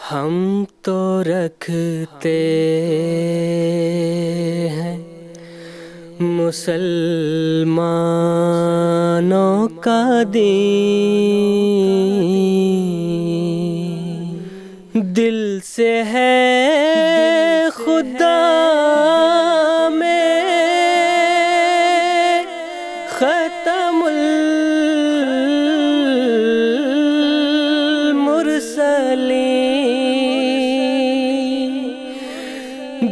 ہم تو رکھتے ہیں مسلمانوں کا دین، دل سے ہے خدا میں ختم المرسلین،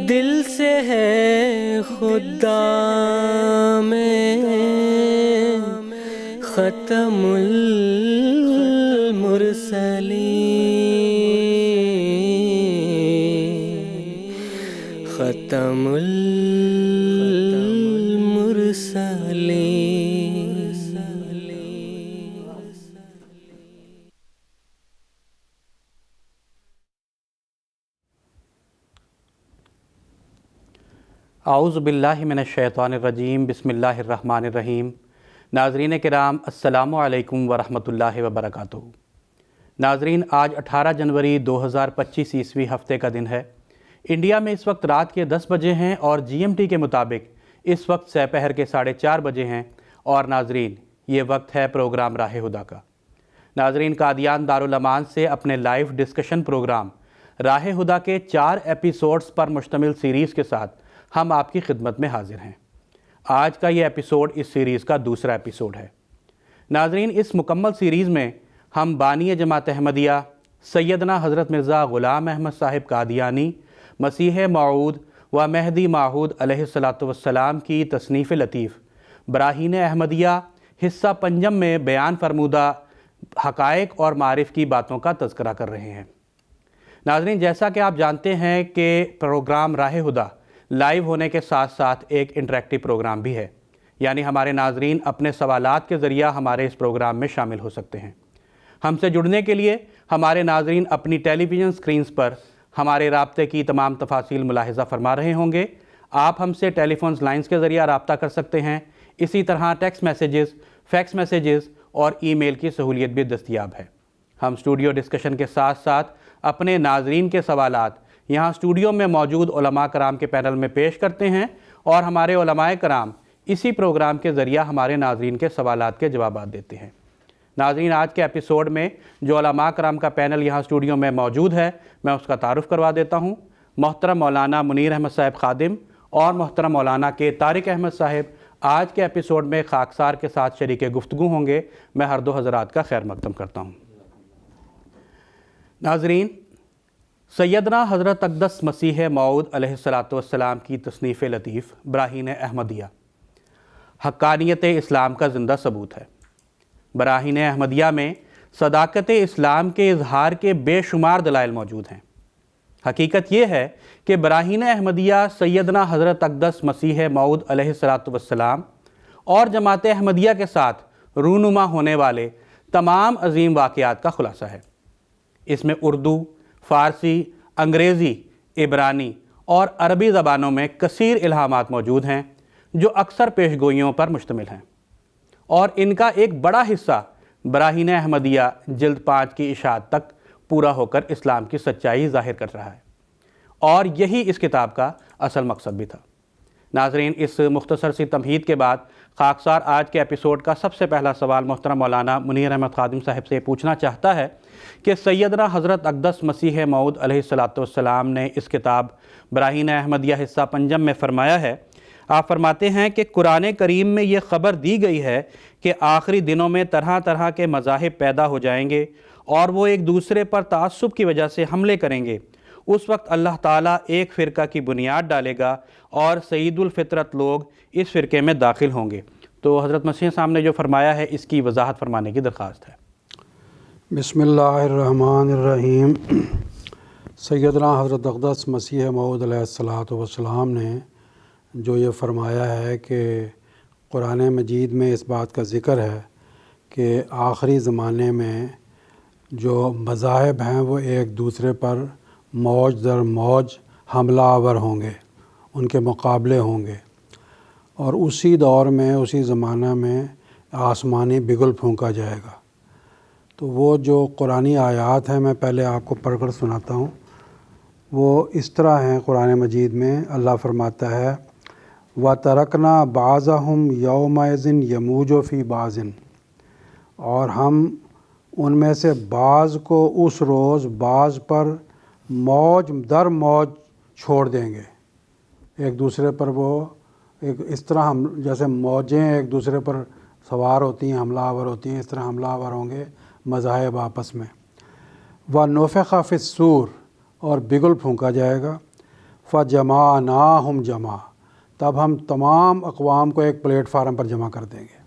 دل سے ہے خدا میں ختم المرسلین، ختم المرسلین۔ اعوذ باللہ من الشیطان الرجیم، بسم اللہ الرحمن الرحیم۔ ناظرین کرام، السلام علیکم ورحمۃ اللہ وبرکاتہ۔ ناظرین، آج 18 جنوری 2025 عیسوی ہفتے کا دن ہے۔ انڈیا میں اس وقت رات کے 10 بجے ہیں اور جی ایم ٹی کے مطابق اس وقت سپہر کے 4:30 بجے ہیں، اور ناظرین یہ وقت ہے پروگرام راہ ہدیٰ کا۔ ناظرین، قادیان دارالامان سے اپنے لائیو ڈسکشن پروگرام راہ ہدیٰ کے 4 ایپیسوڈز پر مشتمل سیریز کے ساتھ ہم آپ کی خدمت میں حاضر ہیں۔ آج کا یہ ایپیسوڈ اس سیریز کا دوسرا ایپیسوڈ ہے۔ ناظرین، اس مکمل سیریز میں ہم بانی جماعت احمدیہ سیدنا حضرت مرزا غلام احمد صاحب قادیانی مسیح موعود و مہدی موعود علیہ السلام کی تصنیف لطیف براہین احمدیہ حصہ پنجم میں بیان فرمودہ حقائق اور معارف کی باتوں کا تذکرہ کر رہے ہیں۔ ناظرین، جیسا کہ آپ جانتے ہیں کہ پروگرام راہ ہدیٰ لائیو ہونے کے ساتھ ساتھ ایک انٹریکٹیو پروگرام بھی ہے، یعنی ہمارے ناظرین اپنے سوالات کے ذریعہ ہمارے اس پروگرام میں شامل ہو سکتے ہیں۔ ہم سے جڑنے کے لیے ہمارے ناظرین اپنی ٹیلی ویژن سکرینز پر ہمارے رابطے کی تمام تفاصیل ملاحظہ فرما رہے ہوں گے۔ آپ ہم سے ٹیلی فونز لائنز کے ذریعہ رابطہ کر سکتے ہیں، اسی طرح ٹیکسٹ میسیجز، فیکس میسیجز اور ای میل کی سہولیت بھی دستیاب ہے۔ ہم اسٹوڈیو ڈسکشن کے ساتھ ساتھ اپنے ناظرین کے سوالات یہاں اسٹوڈیو میں موجود علماء کرام کے پینل میں پیش کرتے ہیں، اور ہمارے علماء کرام اسی پروگرام کے ذریعہ ہمارے ناظرین کے سوالات کے جوابات دیتے ہیں۔ ناظرین، آج کے ایپیسوڈ میں جو علماء کرام کا پینل یہاں اسٹوڈیو میں موجود ہے، میں اس کا تعارف کروا دیتا ہوں۔ محترم مولانا منیر احمد صاحب خادم اور محترم مولانا کے طارق احمد صاحب آج کے ایپیسوڈ میں خاکسار کے ساتھ شریک گفتگو ہوں گے۔ میں ہر دو حضرات کا خیر مقدم کرتا ہوں۔ ناظرین، سیدنا حضرت اقدس مسیح موعود علیہ السلام کی تصنیف لطیف براہین احمدیہ حقانیت اسلام کا زندہ ثبوت ہے۔ براہین احمدیہ میں صداقت اسلام کے اظہار کے بے شمار دلائل موجود ہیں۔ حقیقت یہ ہے کہ براہین احمدیہ سیدنا حضرت اقدس مسیح موعود علیہ السلام اور جماعت احمدیہ کے ساتھ رونما ہونے والے تمام عظیم واقعات کا خلاصہ ہے۔ اس میں اردو، فارسی، انگریزی، عبرانی اور عربی زبانوں میں کثیر الہامات موجود ہیں جو اکثر پیشگوئیوں پر مشتمل ہیں، اور ان کا ایک بڑا حصہ براہین احمدیہ جلد 5 کی اشاعت تک پورا ہو کر اسلام کی سچائی ظاہر کر رہا ہے، اور یہی اس کتاب کا اصل مقصد بھی تھا۔ ناظرین، اس مختصر سی تمہید کے بعد خاکسار آج کے ایپیسوڈ کا سب سے پہلا سوال محترم مولانا منیر احمد خادم صاحب سے پوچھنا چاہتا ہے کہ سیدنا حضرت اقدس مسیح موعود علیہ السلام نے اس کتاب براہین احمدیہ حصہ پنجم میں فرمایا ہے، آپ فرماتے ہیں کہ قرآن کریم میں یہ خبر دی گئی ہے کہ آخری دنوں میں طرح طرح کے مذاہب پیدا ہو جائیں گے اور وہ ایک دوسرے پر تعصب کی وجہ سے حملے کریں گے۔ اس وقت اللہ تعالیٰ ایک فرقہ کی بنیاد ڈالے گا اور سعید الفطرت لوگ اس فرقے میں داخل ہوں گے۔ تو حضرت مسیح صاحب نے جو فرمایا ہے، اس کی وضاحت فرمانے کی درخواست ہے۔ بسم اللہ الرحمن الرحیم۔ سیدنا حضرت اقدس مسیح موعود علیہ السلام نے جو یہ فرمایا ہے کہ قرآن مجید میں اس بات کا ذکر ہے کہ آخری زمانے میں جو مذاہب ہیں وہ ایک دوسرے پر موج در موج حملہ آور ہوں گے، ان کے مقابلے ہوں گے، اور اسی دور میں، اسی زمانہ میں آسمانی بگل پھونکا جائے گا۔ تو وہ جو قرآنی آیات ہیں میں پہلے آپ کو پڑھ کر سناتا ہوں. وہ اس طرح ہیں قرآن مجید میں. اللہ فرماتا ہے وَتَرَكْنَا بَعْضَهُمْ يَوْمَئِذٍ يَمُوجُ فِي بَعْضٍ، اور ہم ان میں سے بعض کو اس روز بعض پر موج در موج چھوڑ دیں گے. ایک دوسرے پر وہ اس طرح ہم جیسے موجیں ایک دوسرے پر سوار ہوتی ہیں، حملہ آور ہوتی ہیں، اس طرح حملہ آور ہوں گے مذاہب آپس میں. وَنُفِخَ فِي الصُّورِ، اور بگل پھونکا جائے گا. فَجَمَعْنَاهُمْ جَمْعًا، تب ہم تمام اقوام کو ایک پلیٹ فارم پر جمع کر دیں گے.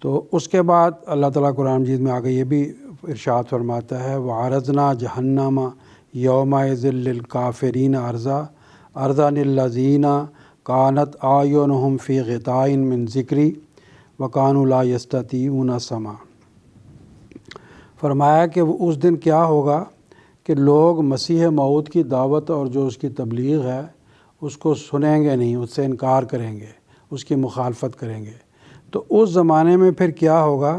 تو اس کے بعد اللہ تعالیٰ قرآن مجید میں آگے یہ بھی ارشاد فرماتا ہے وَعَرَضْنَا جَهَنَّمَ يَوْمَئِذٍ لِلْكَافِرِينَ عَرْضًا الَّذِينَ كَانَتْ أَعْيُنُهُمْ فِي غِطَاءٍ مِّن ذِكْرِي وَكَانُوا لَا يَسْتَطِيعُونَ سَمْعًا. فرمایا کہ وہ اس دن کیا ہوگا کہ لوگ مسیح موعود کی دعوت اور جو اس کی تبلیغ ہے اس کو سنیں گے نہیں، اس سے انکار کریں گے، اس کی مخالفت کریں گے. تو اس زمانے میں پھر کیا ہوگا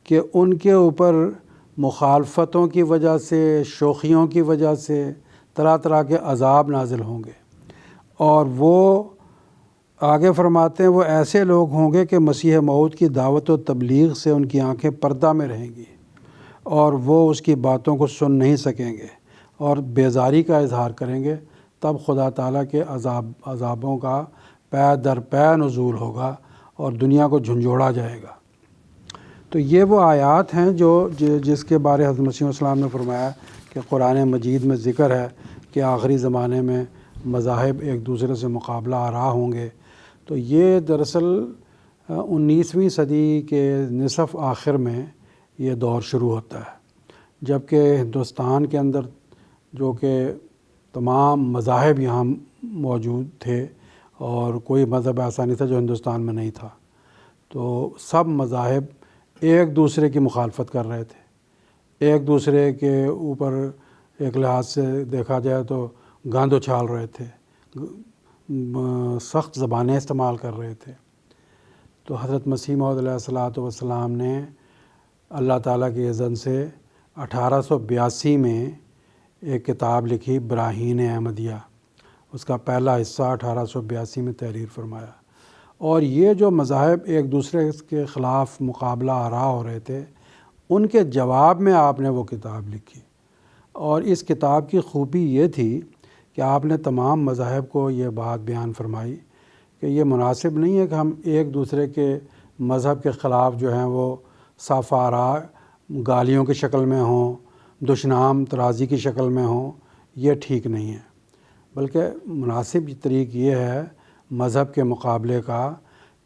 کہ ان کے اوپر مخالفتوں کی وجہ سے، شوخیوں کی وجہ سے طرح طرح کے عذاب نازل ہوں گے. اور وہ آگے فرماتے ہیں وہ ایسے لوگ ہوں گے کہ مسیح موعود کی دعوت و تبلیغ سے ان کی آنکھیں پردہ میں رہیں گی اور وہ اس کی باتوں کو سن نہیں سکیں گے اور بیزاری کا اظہار کریں گے. تب خدا تعالیٰ کے عذابوں کا پے در پے نزول ہوگا اور دنیا کو جھنجھوڑا جائے گا. تو یہ وہ آیات ہیں جس کے بارے حضرت مسیح علیہ السلام نے فرمایا کہ قرآن مجید میں ذکر ہے کہ آخری زمانے میں مذاہب ایک دوسرے سے مقابلہ آرا ہوں گے. تو یہ دراصل 19ویں صدی کے نصف آخر میں یہ دور شروع ہوتا ہے، جبکہ ہندوستان کے اندر جو کہ تمام مذاہب یہاں موجود تھے اور کوئی مذہب ایسا نہیں تھا جو ہندوستان میں نہیں تھا. تو سب مذاہب ایک دوسرے کی مخالفت کر رہے تھے، ایک دوسرے کے اوپر ایک لحاظ سے دیکھا جائے تو گند اچھال رہے تھے، سخت زبانیں استعمال کر رہے تھے. تو حضرت مسیح موعود علیہ الصلوۃ والسلام نے اللہ تعالیٰ کی اذن سے 1882 میں ایک کتاب لکھی براہین احمدیہ. اس کا پہلا حصہ 1882 میں تحریر فرمایا. اور یہ جو مذاہب ایک دوسرے کے خلاف مقابلہ آرا ہو رہے تھے ان کے جواب میں آپ نے وہ کتاب لکھی. اور اس کتاب کی خوبی یہ تھی کہ آپ نے تمام مذاہب کو یہ بات بیان فرمائی کہ یہ مناسب نہیں ہے کہ ہم ایک دوسرے کے مذہب کے خلاف جو ہیں وہ صاف آرا گالیوں کی شکل میں ہوں، دشنام ترازی کی شکل میں ہوں. یہ ٹھیک نہیں ہے، بلکہ مناسب طریق یہ ہے مذہب کے مقابلے کا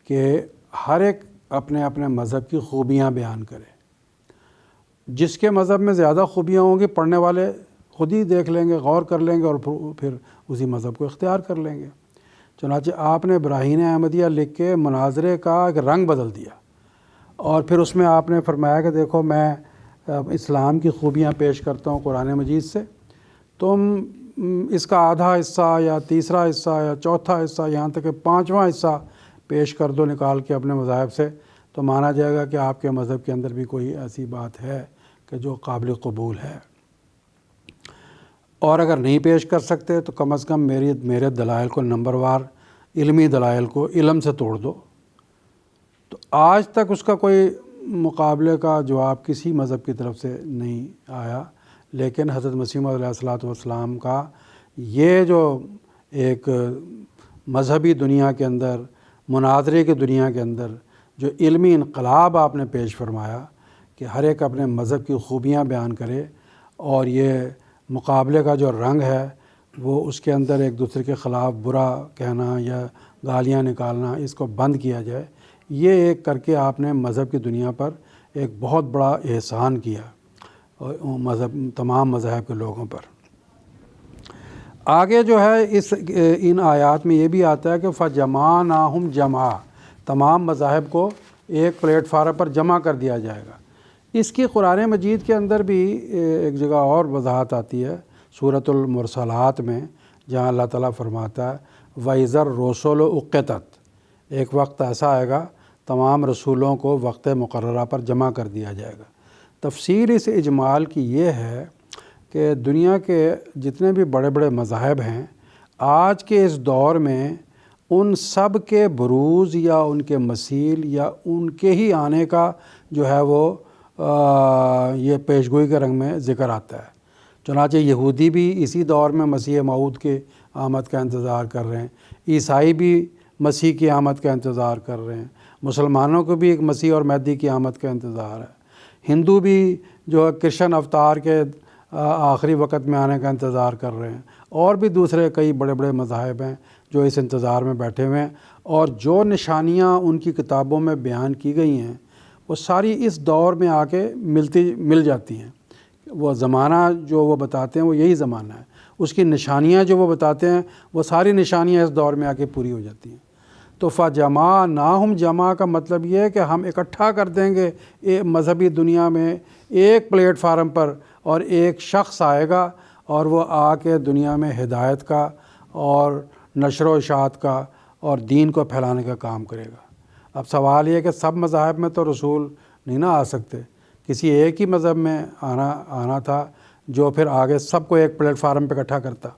کہ ہر ایک اپنے اپنے مذہب کی خوبیاں بیان کرے. جس کے مذہب میں زیادہ خوبیاں ہوں گی پڑھنے والے خود ہی دیکھ لیں گے، غور کر لیں گے اور پھر اسی مذہب کو اختیار کر لیں گے. چنانچہ آپ نے براہین احمدیہ لکھ کے مناظرے کا ایک رنگ بدل دیا اور پھر اس میں آپ نے فرمایا کہ دیکھو میں اسلام کی خوبیاں پیش کرتا ہوں قرآن مجید سے، تم اس کا آدھا حصہ یا تیسرا حصہ یا چوتھا حصہ یہاں تک کہ 5واں حصہ پیش کر دو نکال کے اپنے مذاہب سے، تو مانا جائے گا کہ آپ کے مذہب کے اندر بھی کوئی ایسی بات ہے کہ جو قابل قبول ہے. اور اگر نہیں پیش کر سکتے تو کم از کم میرے دلائل کو نمبر وار علمی دلائل کو علم سے توڑ دو. تو آج تک اس کا کوئی مقابلے کا جواب کسی مذہب کی طرف سے نہیں آیا، لیکن حضرت مسیح موعود علیہ الصلوۃ والسلام کا یہ جو ایک مذہبی دنیا کے اندر، مناظرے کی دنیا کے اندر جو علمی انقلاب آپ نے پیش فرمایا کہ ہر ایک اپنے مذہب کی خوبیاں بیان کرے اور یہ مقابلے کا جو رنگ ہے وہ اس کے اندر ایک دوسرے کے خلاف برا کہنا یا گالیاں نکالنا اس کو بند کیا جائے، یہ ایک کر کے آپ نے مذہب کی دنیا پر ایک بہت بڑا احسان کیا تمام مذاہب کے لوگوں پر. آگے جو ہے ان آیات میں یہ بھی آتا ہے کہ فَجَمَعْنَاهُمْ جَمْعًا، تمام مذاہب کو ایک پلیٹ فارم پر جمع کر دیا جائے گا. اس کی قرآن مجید کے اندر بھی ایک جگہ اور وضاحت آتی ہے سورۃ المرسلات میں، جہاں اللہ تعالیٰ فرماتا ہے وَإِذَا الرُّسُلُ أُقِّتَتْ، ایک وقت ایسا آئے گا تمام رسولوں کو وقت مقررہ پر جمع کر دیا جائے گا. تفسیر اس اجمال کی یہ ہے کہ دنیا کے جتنے بھی بڑے بڑے مذاہب ہیں آج کے اس دور میں ان سب کے بروز یا ان کے مثیل یا ان کے ہی آنے کا جو ہے وہ یہ پیشگوئی کے رنگ میں ذکر آتا ہے۔ چنانچہ یہودی بھی اسی دور میں مسیح موعود کے آمد کا انتظار کر رہے ہیں، عیسائی بھی مسیح کی آمد کا انتظار کر رہے ہیں، مسلمانوں کو بھی ایک مسیح اور مہدی کی آمد کا انتظار ہے، ہندو بھی جو کرشن اوتار کے آخری وقت میں آنے کا انتظار کر رہے ہیں، اور بھی دوسرے کئی بڑے بڑے مذاہب ہیں جو اس انتظار میں بیٹھے ہوئے ہیں، اور جو نشانیاں ان کی کتابوں میں بیان کی گئی ہیں وہ ساری اس دور میں آ کے مل جاتی ہیں۔ وہ زمانہ جو وہ بتاتے ہیں وہ یہی زمانہ ہے، اس کی نشانیاں جو وہ بتاتے ہیں وہ ساری نشانیاں اس دور میں آ کے پوری ہو جاتی ہیں۔ تو فَجَمَعْنَاهُمْ جمع کا مطلب یہ ہے کہ ہم اکٹھا کر دیں گے مذہبی دنیا میں ایک پلیٹ فارم پر، اور ایک شخص آئے گا اور وہ آ کے دنیا میں ہدایت کا اور نشر و اشاعت کا اور دین کو پھیلانے کا کام کرے گا۔ اب سوال یہ ہے کہ سب مذاہب میں تو رسول نہیں نہ آ سکتے، کسی ایک ہی مذہب میں آنا تھا جو پھر آگے سب کو ایک پلیٹ فارم پہ اکٹھا کرتا،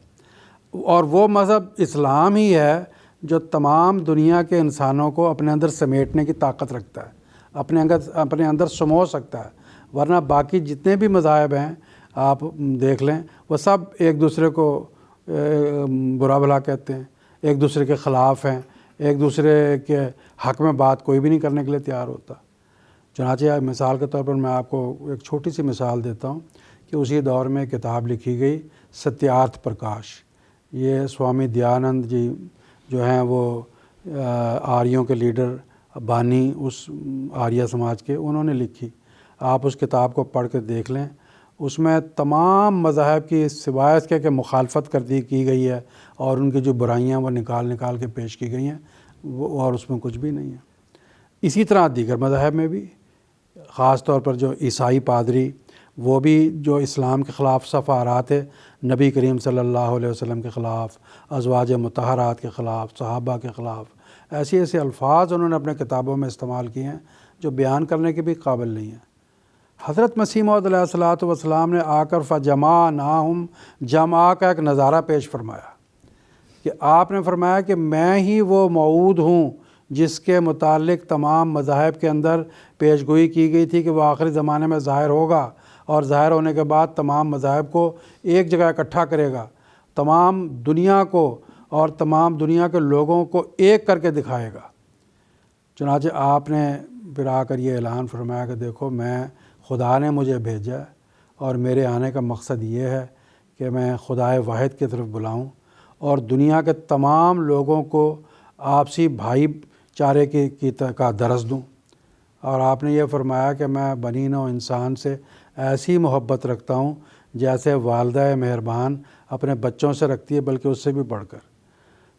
اور وہ مذہب اسلام ہی ہے جو تمام دنیا کے انسانوں کو اپنے اندر سمیٹنے کی طاقت رکھتا ہے، اپنے اندر سمو سکتا ہے۔ ورنہ باقی جتنے بھی مذاہب ہیں آپ دیکھ لیں وہ سب ایک دوسرے کو برا بھلا کہتے ہیں، ایک دوسرے کے خلاف ہیں، ایک دوسرے کے حق میں بات کوئی بھی نہیں کرنے کے لیے تیار ہوتا۔ چنانچہ مثال کے طور پر میں آپ کو ایک چھوٹی سی مثال دیتا ہوں کہ اسی دور میں کتاب لکھی گئی ستیارتھ پرکاش، یہ سوامی دیانند جی جو ہیں وہ آریوں کے لیڈر بانی اس آریہ سماج کے، انہوں نے لکھی۔ آپ اس کتاب کو پڑھ کے دیکھ لیں، اس میں تمام مذاہب کی سوائے اس کے کہ مخالفت کی گئی ہے اور ان کی جو برائیاں وہ نکال کے پیش کی گئی ہیں، وہ اور اس میں کچھ بھی نہیں ہے۔ اسی طرح دیگر مذاہب میں بھی، خاص طور پر جو عیسائی پادری، وہ بھی جو اسلام کے خلاف صف آرا تھے، نبی کریم صلی اللہ علیہ وسلم کے خلاف، ازواج مطہرات کے خلاف، صحابہ کے خلاف، ایسے الفاظ انہوں نے اپنے کتابوں میں استعمال کیے ہیں جو بیان کرنے کے بھی قابل نہیں ہیں۔ حضرت مسیح موعود علیہ الصلوۃ والسلام نے آ کر فَجَمَعْنَاهُمْ جمع کا ایک نظارہ پیش فرمایا کہ آپ نے فرمایا کہ میں ہی وہ موعود ہوں جس کے متعلق تمام مذاہب کے اندر پیش گوئی کی گئی تھی کہ وہ آخری زمانے میں ظاہر ہوگا، اور ظاہر ہونے کے بعد تمام مذاہب کو ایک جگہ اکٹھا کرے گا، تمام دنیا کو اور تمام دنیا کے لوگوں کو ایک کر کے دکھائے گا۔ چنانچہ آپ نے پھر آ کر یہ اعلان فرمایا کہ دیکھو میں خدا نے مجھے بھیجا ہے، اور میرے آنے کا مقصد یہ ہے کہ میں خدائے واحد کی طرف بلاؤں اور دنیا کے تمام لوگوں کو آپسی بھائی چارے کا درس دوں۔ اور آپ نے یہ فرمایا کہ میں بنی نوع انسان سے ایسی محبت رکھتا ہوں جیسے والدہ مہربان اپنے بچوں سے رکھتی ہے، بلکہ اس سے بھی بڑھ کر۔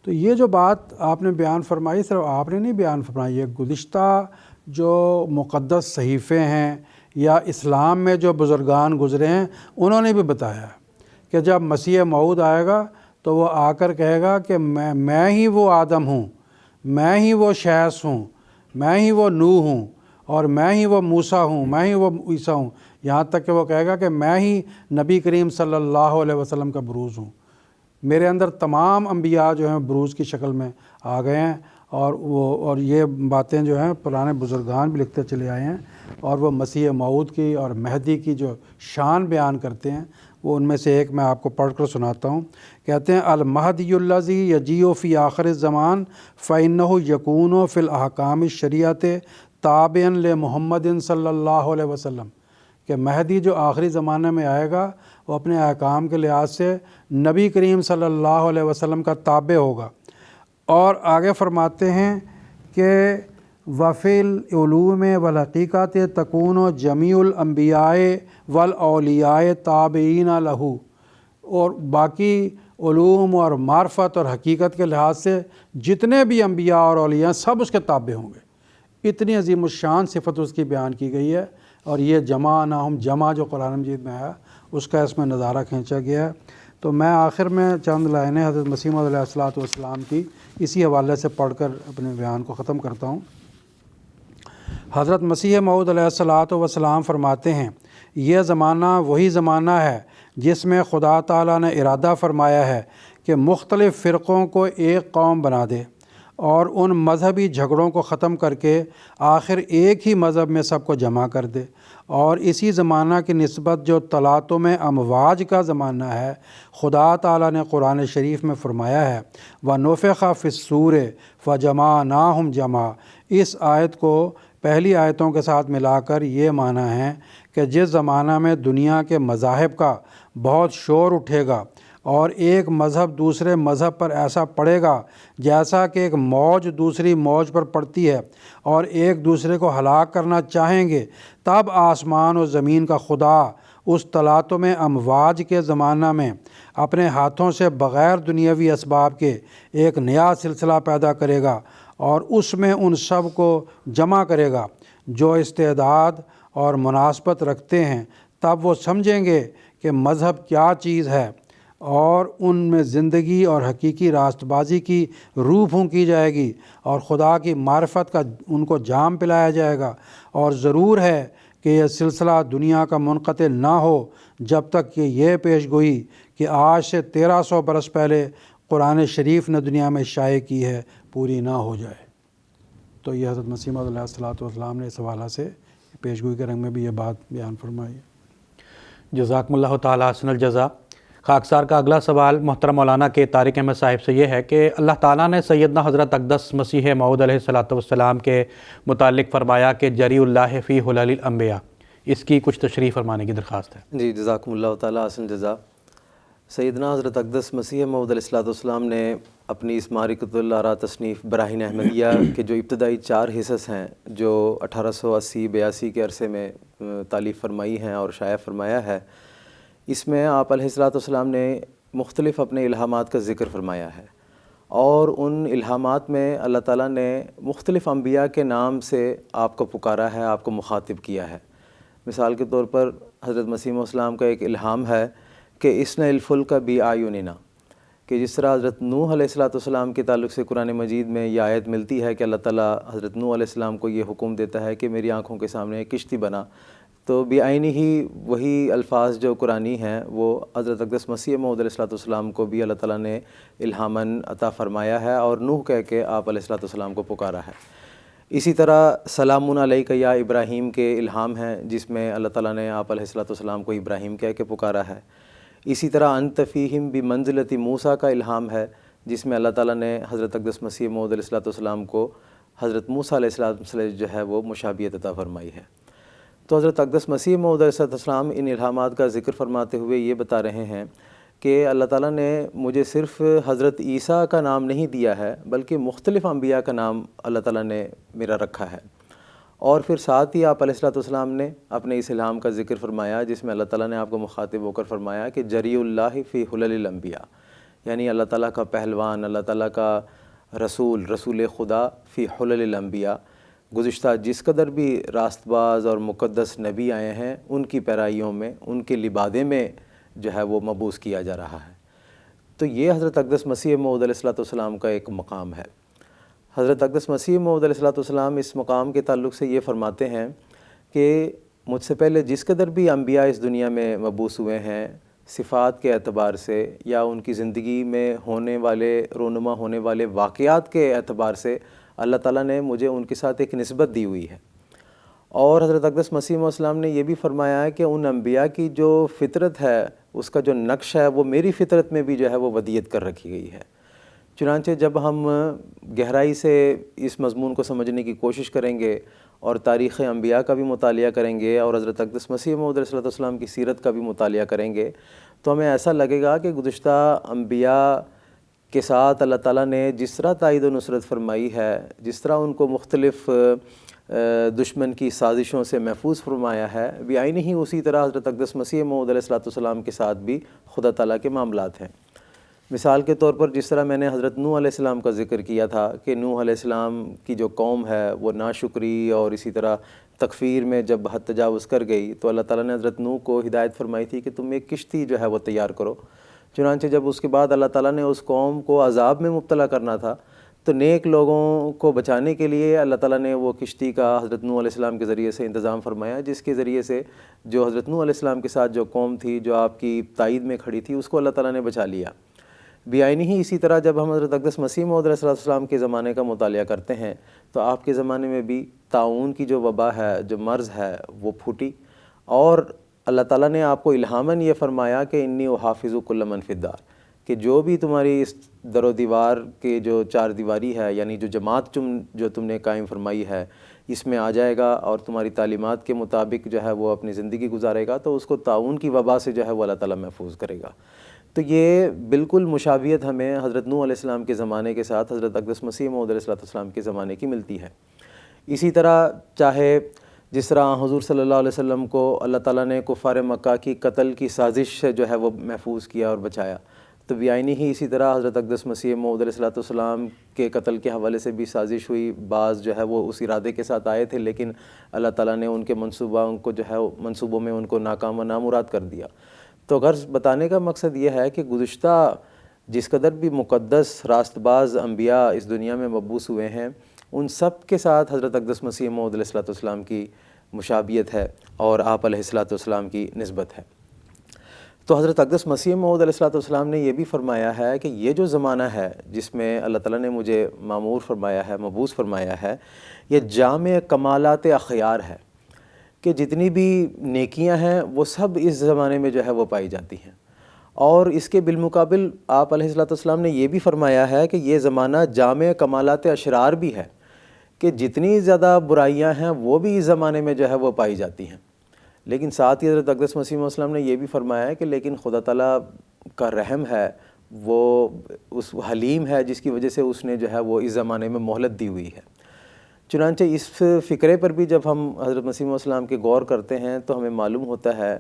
تو یہ جو بات آپ نے بیان فرمائی صرف آپ نے نہیں بیان فرمائی، یہ گزشتہ جو مقدس صحیفے ہیں یا اسلام میں جو بزرگان گزرے ہیں انہوں نے بھی بتایا کہ جب مسیح موعود آئے گا تو وہ آ کر کہے گا کہ میں ہی وہ آدم ہوں، میں ہی وہ شیس ہوں، میں ہی وہ نوح ہوں، اور میں ہی وہ موسیٰ ہوں، میں ہی وہ عیسیٰ ہوں، یہاں تک کہ وہ کہے گا کہ میں ہی نبی کریم صلی اللہ علیہ وسلم کا بروز ہوں۔ میرے اندر تمام انبیاء جو ہیں بروز کی شکل میں آ گئے ہیں، اور یہ باتیں جو ہیں پرانے بزرگان بھی لکھتے چلے آئے ہیں، اور وہ مسیح موعود کی اور مہدی کی جو شان بیان کرتے ہیں وہ ان میں سے ایک میں آپ کو پڑھ کر سناتا ہوں۔ کہتے ہیں المہدی الذی یجیء فی آخر الزمان فإنہ یکون فی الاحکام الشریعۃ تابعا لمحمد صلی اللہ علیہ وسلم، کہ مہدی جو آخری زمانے میں آئے گا وہ اپنے احکام کے لحاظ سے نبی کریم صلی اللہ علیہ وسلم کا تابع ہوگا۔ اور آگے فرماتے ہیں کہ وفی العلوم والحقیقت تکون جمیع الانبیاء والاولیاء تابعین لہ، اور باقی علوم اور معرفت اور حقیقت کے لحاظ سے جتنے بھی انبیاء اور اولیاء سب اس کے تابع ہوں گے۔ اتنی عظیم الشان صفت اس کی بیان کی گئی ہے، اور یہ جمعناہم جمع جو قرآن مجید میں آیا اس کا اس میں نظارہ کھینچا گیا ہے۔ تو میں آخر میں چند لائنیں حضرت مسیح موعود علیہ الصلوۃ والسلام کی اسی حوالے سے پڑھ کر اپنے بیان کو ختم کرتا ہوں۔ حضرت مسیح موعود علیہ الصلوۃ والسلام فرماتے ہیں یہ زمانہ وہی زمانہ ہے جس میں خدا تعالیٰ نے ارادہ فرمایا ہے کہ مختلف فرقوں کو ایک قوم بنا دے اور ان مذہبی جھگڑوں کو ختم کر کے آخر ایک ہی مذہب میں سب کو جمع کر دے۔ اور اسی زمانہ کی نسبت جو تلاطم امواج کا زمانہ ہے، خدا تعالیٰ نے قرآن شریف میں فرمایا ہے وَنُفِخَ فِي الصُّورِ فَجَمَعْنَاهُمْ جَمْعًا۔ اس آیت کو پہلی آیتوں کے ساتھ ملا کر یہ معنی ہے کہ جس زمانہ میں دنیا کے مذاہب کا بہت شور اٹھے گا اور ایک مذہب دوسرے مذہب پر ایسا پڑے گا جیسا کہ ایک موج دوسری موج پر پڑتی ہے اور ایک دوسرے کو ہلاک کرنا چاہیں گے، تب آسمان و زمین کا خدا اس تلاطم امواج کے زمانہ میں اپنے ہاتھوں سے بغیر دنیاوی اسباب کے ایک نیا سلسلہ پیدا کرے گا اور اس میں ان سب کو جمع کرے گا جو استعداد اور مناسبت رکھتے ہیں۔ تب وہ سمجھیں گے کہ مذہب کیا چیز ہے اور ان میں زندگی اور حقیقی راست بازی کی روح پھونکی جائے گی اور خدا کی معرفت کا ان کو جام پلایا جائے گا۔ اور ضرور ہے کہ یہ سلسلہ دنیا کا منقطع نہ ہو جب تک کہ یہ پیش گوئی کہ آج سے 1300 برس پہلے قرآن شریف نے دنیا میں شائع کی ہے پوری نہ ہو جائے۔ تو یہ حضرت مسیح موعود علیہ الصلوۃ والسلام نے اس حوالہ سے پیش گوئی کے رنگ میں بھی یہ بات بیان فرمائی ہے۔ جزاکم اللہ تعالیٰ احسن الجزا۔ خاکسار کا اگلا سوال محترم مولانا کے طارق احمد صاحب سے یہ ہے کہ اللہ تعالیٰ نے سیدنا حضرت اقدس مسیح موعود علیہ الصلوۃ والسلام کے متعلق فرمایا کہ جری اللہ فی حلل الانبیاء، اس کی کچھ تشریح فرمانے کی درخواست ہے۔ جی جزاکم اللہ تعالیٰ احسن جزا۔ سیدنا حضرت اقدس مسیح موعود علیہ الصلوۃ والسلام نے اپنی اس معرکۃ الآراء تصنیف براہین احمدیہ کے جو ابتدائی 4 حصص ہیں جو 1880-82 کے عرصے میں تالیف فرمائی ہیں اور شائع فرمایا ہے، اس میں آپ علیہ الصلوۃ والسلام نے مختلف اپنے الہامات کا ذکر فرمایا ہے، اور ان الہامات میں اللہ تعالیٰ نے مختلف انبیاء کے نام سے آپ کو پکارا ہے، آپ کو مخاطب کیا ہے۔ مثال کے طور پر حضرت مسیح علیہ السلام کا ایک الہام ہے کہ اصنع الفلک بأعیننا، کہ جس طرح حضرت نوح علیہ الصلوۃ والسلام کے تعلق سے قرآن مجید میں یہ آیت ملتی ہے کہ اللہ تعالیٰ حضرت نوح علیہ السلام کو یہ حکم دیتا ہے کہ میری آنکھوں کے سامنے ایک کشتی بنا، تو بعینی ہی وہی الفاظ جو قرآنی ہیں وہ حضرت اقدس مسیح موعود علیہ الصلوۃ والسلام کو بھی اللہ تعالیٰ نے الہاماً عطا فرمایا ہے اور نوح کہہ کے آپ علیہ الصلوۃ والسلام کو پکارا ہے۔ اسی طرح سلام علیک یا ابراہیم کے الہام ہیں جس میں اللہ تعالیٰ نے آپ علیہ الصلوۃ والسلام کو ابراہیم کہہ کے پکارا ہے۔ اسی طرح انت فیہم بمنزلۃ موسیٰ کا الہام ہے جس میں اللہ تعالیٰ نے حضرت اقدس مسیح موعود علیہ الصلوۃ والسلام کو حضرت موسیٰ علیہ السلام سے جو ہے وہ مشابہت عطا فرمائی ہے۔ تو حضرت اقدس مسیح موعود علیہ السلام ان الہامات کا ذکر فرماتے ہوئے یہ بتا رہے ہیں کہ اللہ تعالیٰ نے مجھے صرف حضرت عیسیٰ کا نام نہیں دیا ہے بلکہ مختلف انبیاء کا نام اللہ تعالیٰ نے میرا رکھا ہے۔ اور پھر ساتھ ہی آپ علیہ الصلوۃ والسلام نے اپنے اس الہام کا ذکر فرمایا جس میں اللہ تعالیٰ نے آپ کو مخاطب ہو کر فرمایا کہ جری اللہ فی حلل الانبیاء، یعنی اللہ تعالیٰ کا پہلوان، اللہ تعالیٰ کا رسول خدا فی حلل الانبیاء، گزشتہ جس قدر بھی راست باز اور مقدس نبی آئے ہیں ان کی پیرائیوں میں، ان کے لبادے میں جو ہے وہ مبعوث کیا جا رہا ہے۔ تو یہ حضرت اقدس مسیح موعود علیہ الصلوۃ والسلام کا ایک مقام ہے۔ حضرت اقدس مسیح موعود علیہ الصلوۃ والسلام اس مقام کے تعلق سے یہ فرماتے ہیں کہ مجھ سے پہلے جس قدر بھی انبیاء اس دنیا میں مبعوث ہوئے ہیں، صفات کے اعتبار سے یا ان کی زندگی میں ہونے والے رونما ہونے والے واقعات کے اعتبار سے اللہ تعالیٰ نے مجھے ان کے ساتھ ایک نسبت دی ہوئی ہے۔ اور حضرت اقدس مسیح علیہ السلام نے یہ بھی فرمایا ہے کہ ان انبیاء کی جو فطرت ہے، اس کا جو نقش ہے، وہ میری فطرت میں بھی جو ہے وہ ودیت کر رکھی گئی ہے۔ چنانچہ جب ہم گہرائی سے اس مضمون کو سمجھنے کی کوشش کریں گے اور تاریخ انبیاء کا بھی مطالعہ کریں گے اور حضرت اقدس مسیح موعود علیہ السلام کی سیرت کا بھی مطالعہ کریں گے تو ہمیں ایسا لگے گا کہ گزشتہ انبیاء کے ساتھ اللہ تعالیٰ نے جس طرح تائید و نصرت فرمائی ہے، جس طرح ان کو مختلف دشمن کی سازشوں سے محفوظ فرمایا ہے، بعینی ہی اسی طرح حضرت اقدس مسیح موعود علیہ السلام کے ساتھ بھی خدا تعالیٰ کے معاملات ہیں۔ مثال کے طور پر جس طرح میں نے حضرت نوح علیہ السلام کا ذکر کیا تھا کہ نوح علیہ السلام کی جو قوم ہے وہ ناشکری اور اسی طرح تکفیر میں جب حد تجاوز کر گئی تو اللہ تعالیٰ نے حضرت نوح کو ہدایت فرمائی تھی کہ تم ایک کشتی جو ہے وہ تیار کرو۔ چنانچہ جب اس کے بعد اللہ تعالیٰ نے اس قوم کو عذاب میں مبتلا کرنا تھا تو نیک لوگوں کو بچانے کے لیے اللہ تعالیٰ نے وہ کشتی کا حضرت نوح علیہ السلام کے ذریعے سے انتظام فرمایا، جس کے ذریعے سے جو حضرت نوح علیہ السلام کے ساتھ جو قوم تھی جو آپ کی تائید میں کھڑی تھی، اس کو اللہ تعالیٰ نے بچا لیا۔ بیائنی ہی اسی طرح جب ہم حضرت اقدس مسیح موعود علیہ السلام کے زمانے کا مطالعہ کرتے ہیں تو آپ کے زمانے میں بھی طاعون کی جو وبا ہے، جو مرض ہے، وہ پھوٹی، اور اللہ تعالیٰ نے آپ کو الہاماً یہ فرمایا کہ انی احافظ کل من فی الدار، کہ جو بھی تمہاری اس در و دیوار کے جو چار دیواری ہے، یعنی جو جماعت جو تم نے قائم فرمائی ہے، اس میں آ جائے گا اور تمہاری تعلیمات کے مطابق جو ہے وہ اپنی زندگی گزارے گا تو اس کو طاعون کی وبا سے جو ہے وہ اللہ تعالیٰ محفوظ کرے گا۔ تو یہ بالکل مشابہت ہمیں حضرت نوح علیہ السلام کے زمانے کے ساتھ حضرت اقدس مسیح موعود علیہ السلام کے زمانے کی ملتی ہے۔ اسی طرح چاہے جس طرح حضور صلی اللہ علیہ وسلم کو اللہ تعالیٰ نے کفار مکہ کی قتل کی سازش سے جو ہے وہ محفوظ کیا اور بچایا، تو بیائنی ہی اسی طرح حضرت اقدس مسیح موعود علیہ السلام کے قتل کے حوالے سے بھی سازش ہوئی۔ بعض جو ہے وہ اس ارادے کے ساتھ آئے تھے، لیکن اللہ تعالیٰ نے ان کے منصوبوں میں ان کو ناکام و نامراد کر دیا۔ تو غرض بتانے کا مقصد یہ ہے کہ گزشتہ جس قدر بھی مقدس راست باز انبیاء اس دنیا میں مبعوث ہوئے ہیں، ان سب کے ساتھ حضرت اقدس مسیح موعود علیہ السلام کی مشابہت ہے اور آپ علیہ السلام کی نسبت ہے۔ تو حضرت اقدس مسیح موعود علیہ السلام نے یہ بھی فرمایا ہے کہ یہ جو زمانہ ہے جس میں اللہ تعالیٰ نے مجھے مامور فرمایا ہے، مبعوث فرمایا ہے، یہ جامع کمالات اخیار ہے، کہ جتنی بھی نیکیاں ہیں وہ سب اس زمانے میں جو ہے وہ پائی جاتی ہیں۔ اور اس کے بالمقابل آپ علیہ السلام نے یہ بھی فرمایا ہے کہ یہ زمانہ جامع کمالات اشرار بھی ہے، کہ جتنی زیادہ برائیاں ہیں وہ بھی اس زمانے میں جو ہے وہ پائی جاتی ہیں۔ لیکن ساتھ ہی حضرت اقدس مسیح موعود نے یہ بھی فرمایا ہے کہ لیکن خدا تعالیٰ کا رحم ہے، وہ اس حلیم ہے، جس کی وجہ سے اس نے جو ہے وہ اس زمانے میں مہلت دی ہوئی ہے۔ چنانچہ اس فکرے پر بھی جب ہم حضرت مسیح موعود علیہ السلام کے غور کرتے ہیں تو ہمیں معلوم ہوتا ہے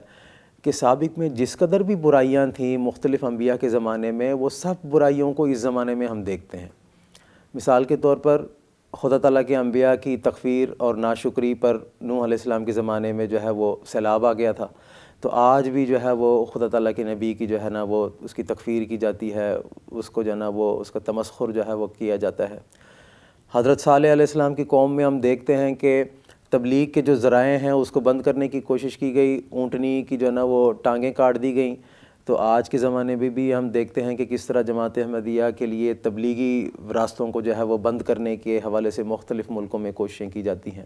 کہ سابق میں جس قدر بھی برائیاں تھیں مختلف انبیاء کے زمانے میں، وہ سب برائیوں کو اس زمانے میں ہم دیکھتے ہیں۔ مثال کے طور پر خدا تعالیٰ کے انبیاء کی تکفیر اور ناشکری پر نوح علیہ السلام کے زمانے میں جو ہے وہ سیلاب آ گیا تھا، تو آج بھی جو ہے وہ خدا تعالیٰ کے نبی کی جو ہے نا وہ اس کی تکفیر کی جاتی ہے، اس کو جو ہے نا وہ اس کا تمسخر جو ہے وہ کیا جاتا ہے۔ حضرت صالح علیہ السلام کی قوم میں ہم دیکھتے ہیں کہ تبلیغ کے جو ذرائع ہیں اس کو بند کرنے کی کوشش کی گئی، اونٹنی کی جو ہے نا وہ ٹانگیں کاٹ دی گئیں۔ تو آج کے زمانے میں بھی ہم دیکھتے ہیں کہ کس طرح جماعت احمدیہ کے لیے تبلیغی راستوں کو جو ہے وہ بند کرنے کے حوالے سے مختلف ملکوں میں کوششیں کی جاتی ہیں۔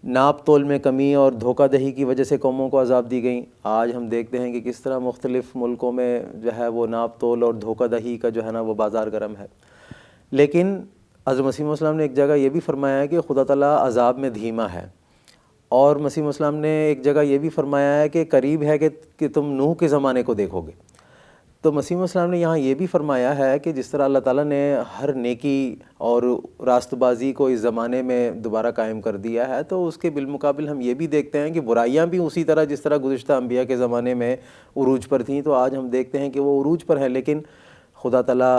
ناپ تول میں کمی اور دھوکہ دہی کی وجہ سے قوموں کو عذاب دی گئیں۔ آج ہم دیکھتے ہیں کہ کس طرح مختلف ملکوں میں جو ہے وہ ناپ تول اور دھوکہ دہی کا جو ہے نا وہ بازار گرم ہے۔ لیکن حضرت مسیح موعود نے ایک جگہ یہ بھی فرمایا ہے کہ خدا تعالیٰ عذاب میں دھیما ہے، اور مسیح موعود نے ایک جگہ یہ بھی فرمایا ہے کہ قریب ہے کہ تم نوح کے زمانے کو دیکھو گے۔ تو مسیح موعود نے یہاں یہ بھی فرمایا ہے کہ جس طرح اللہ تعالیٰ نے ہر نیکی اور راست بازی کو اس زمانے میں دوبارہ قائم کر دیا ہے، تو اس کے بالمقابل ہم یہ بھی دیکھتے ہیں کہ برائیاں بھی اسی طرح جس طرح گزشتہ انبیاء کے زمانے میں عروج پر تھیں، تو آج ہم دیکھتے ہیں کہ وہ عروج پر ہے، لیکن خدا تعالیٰ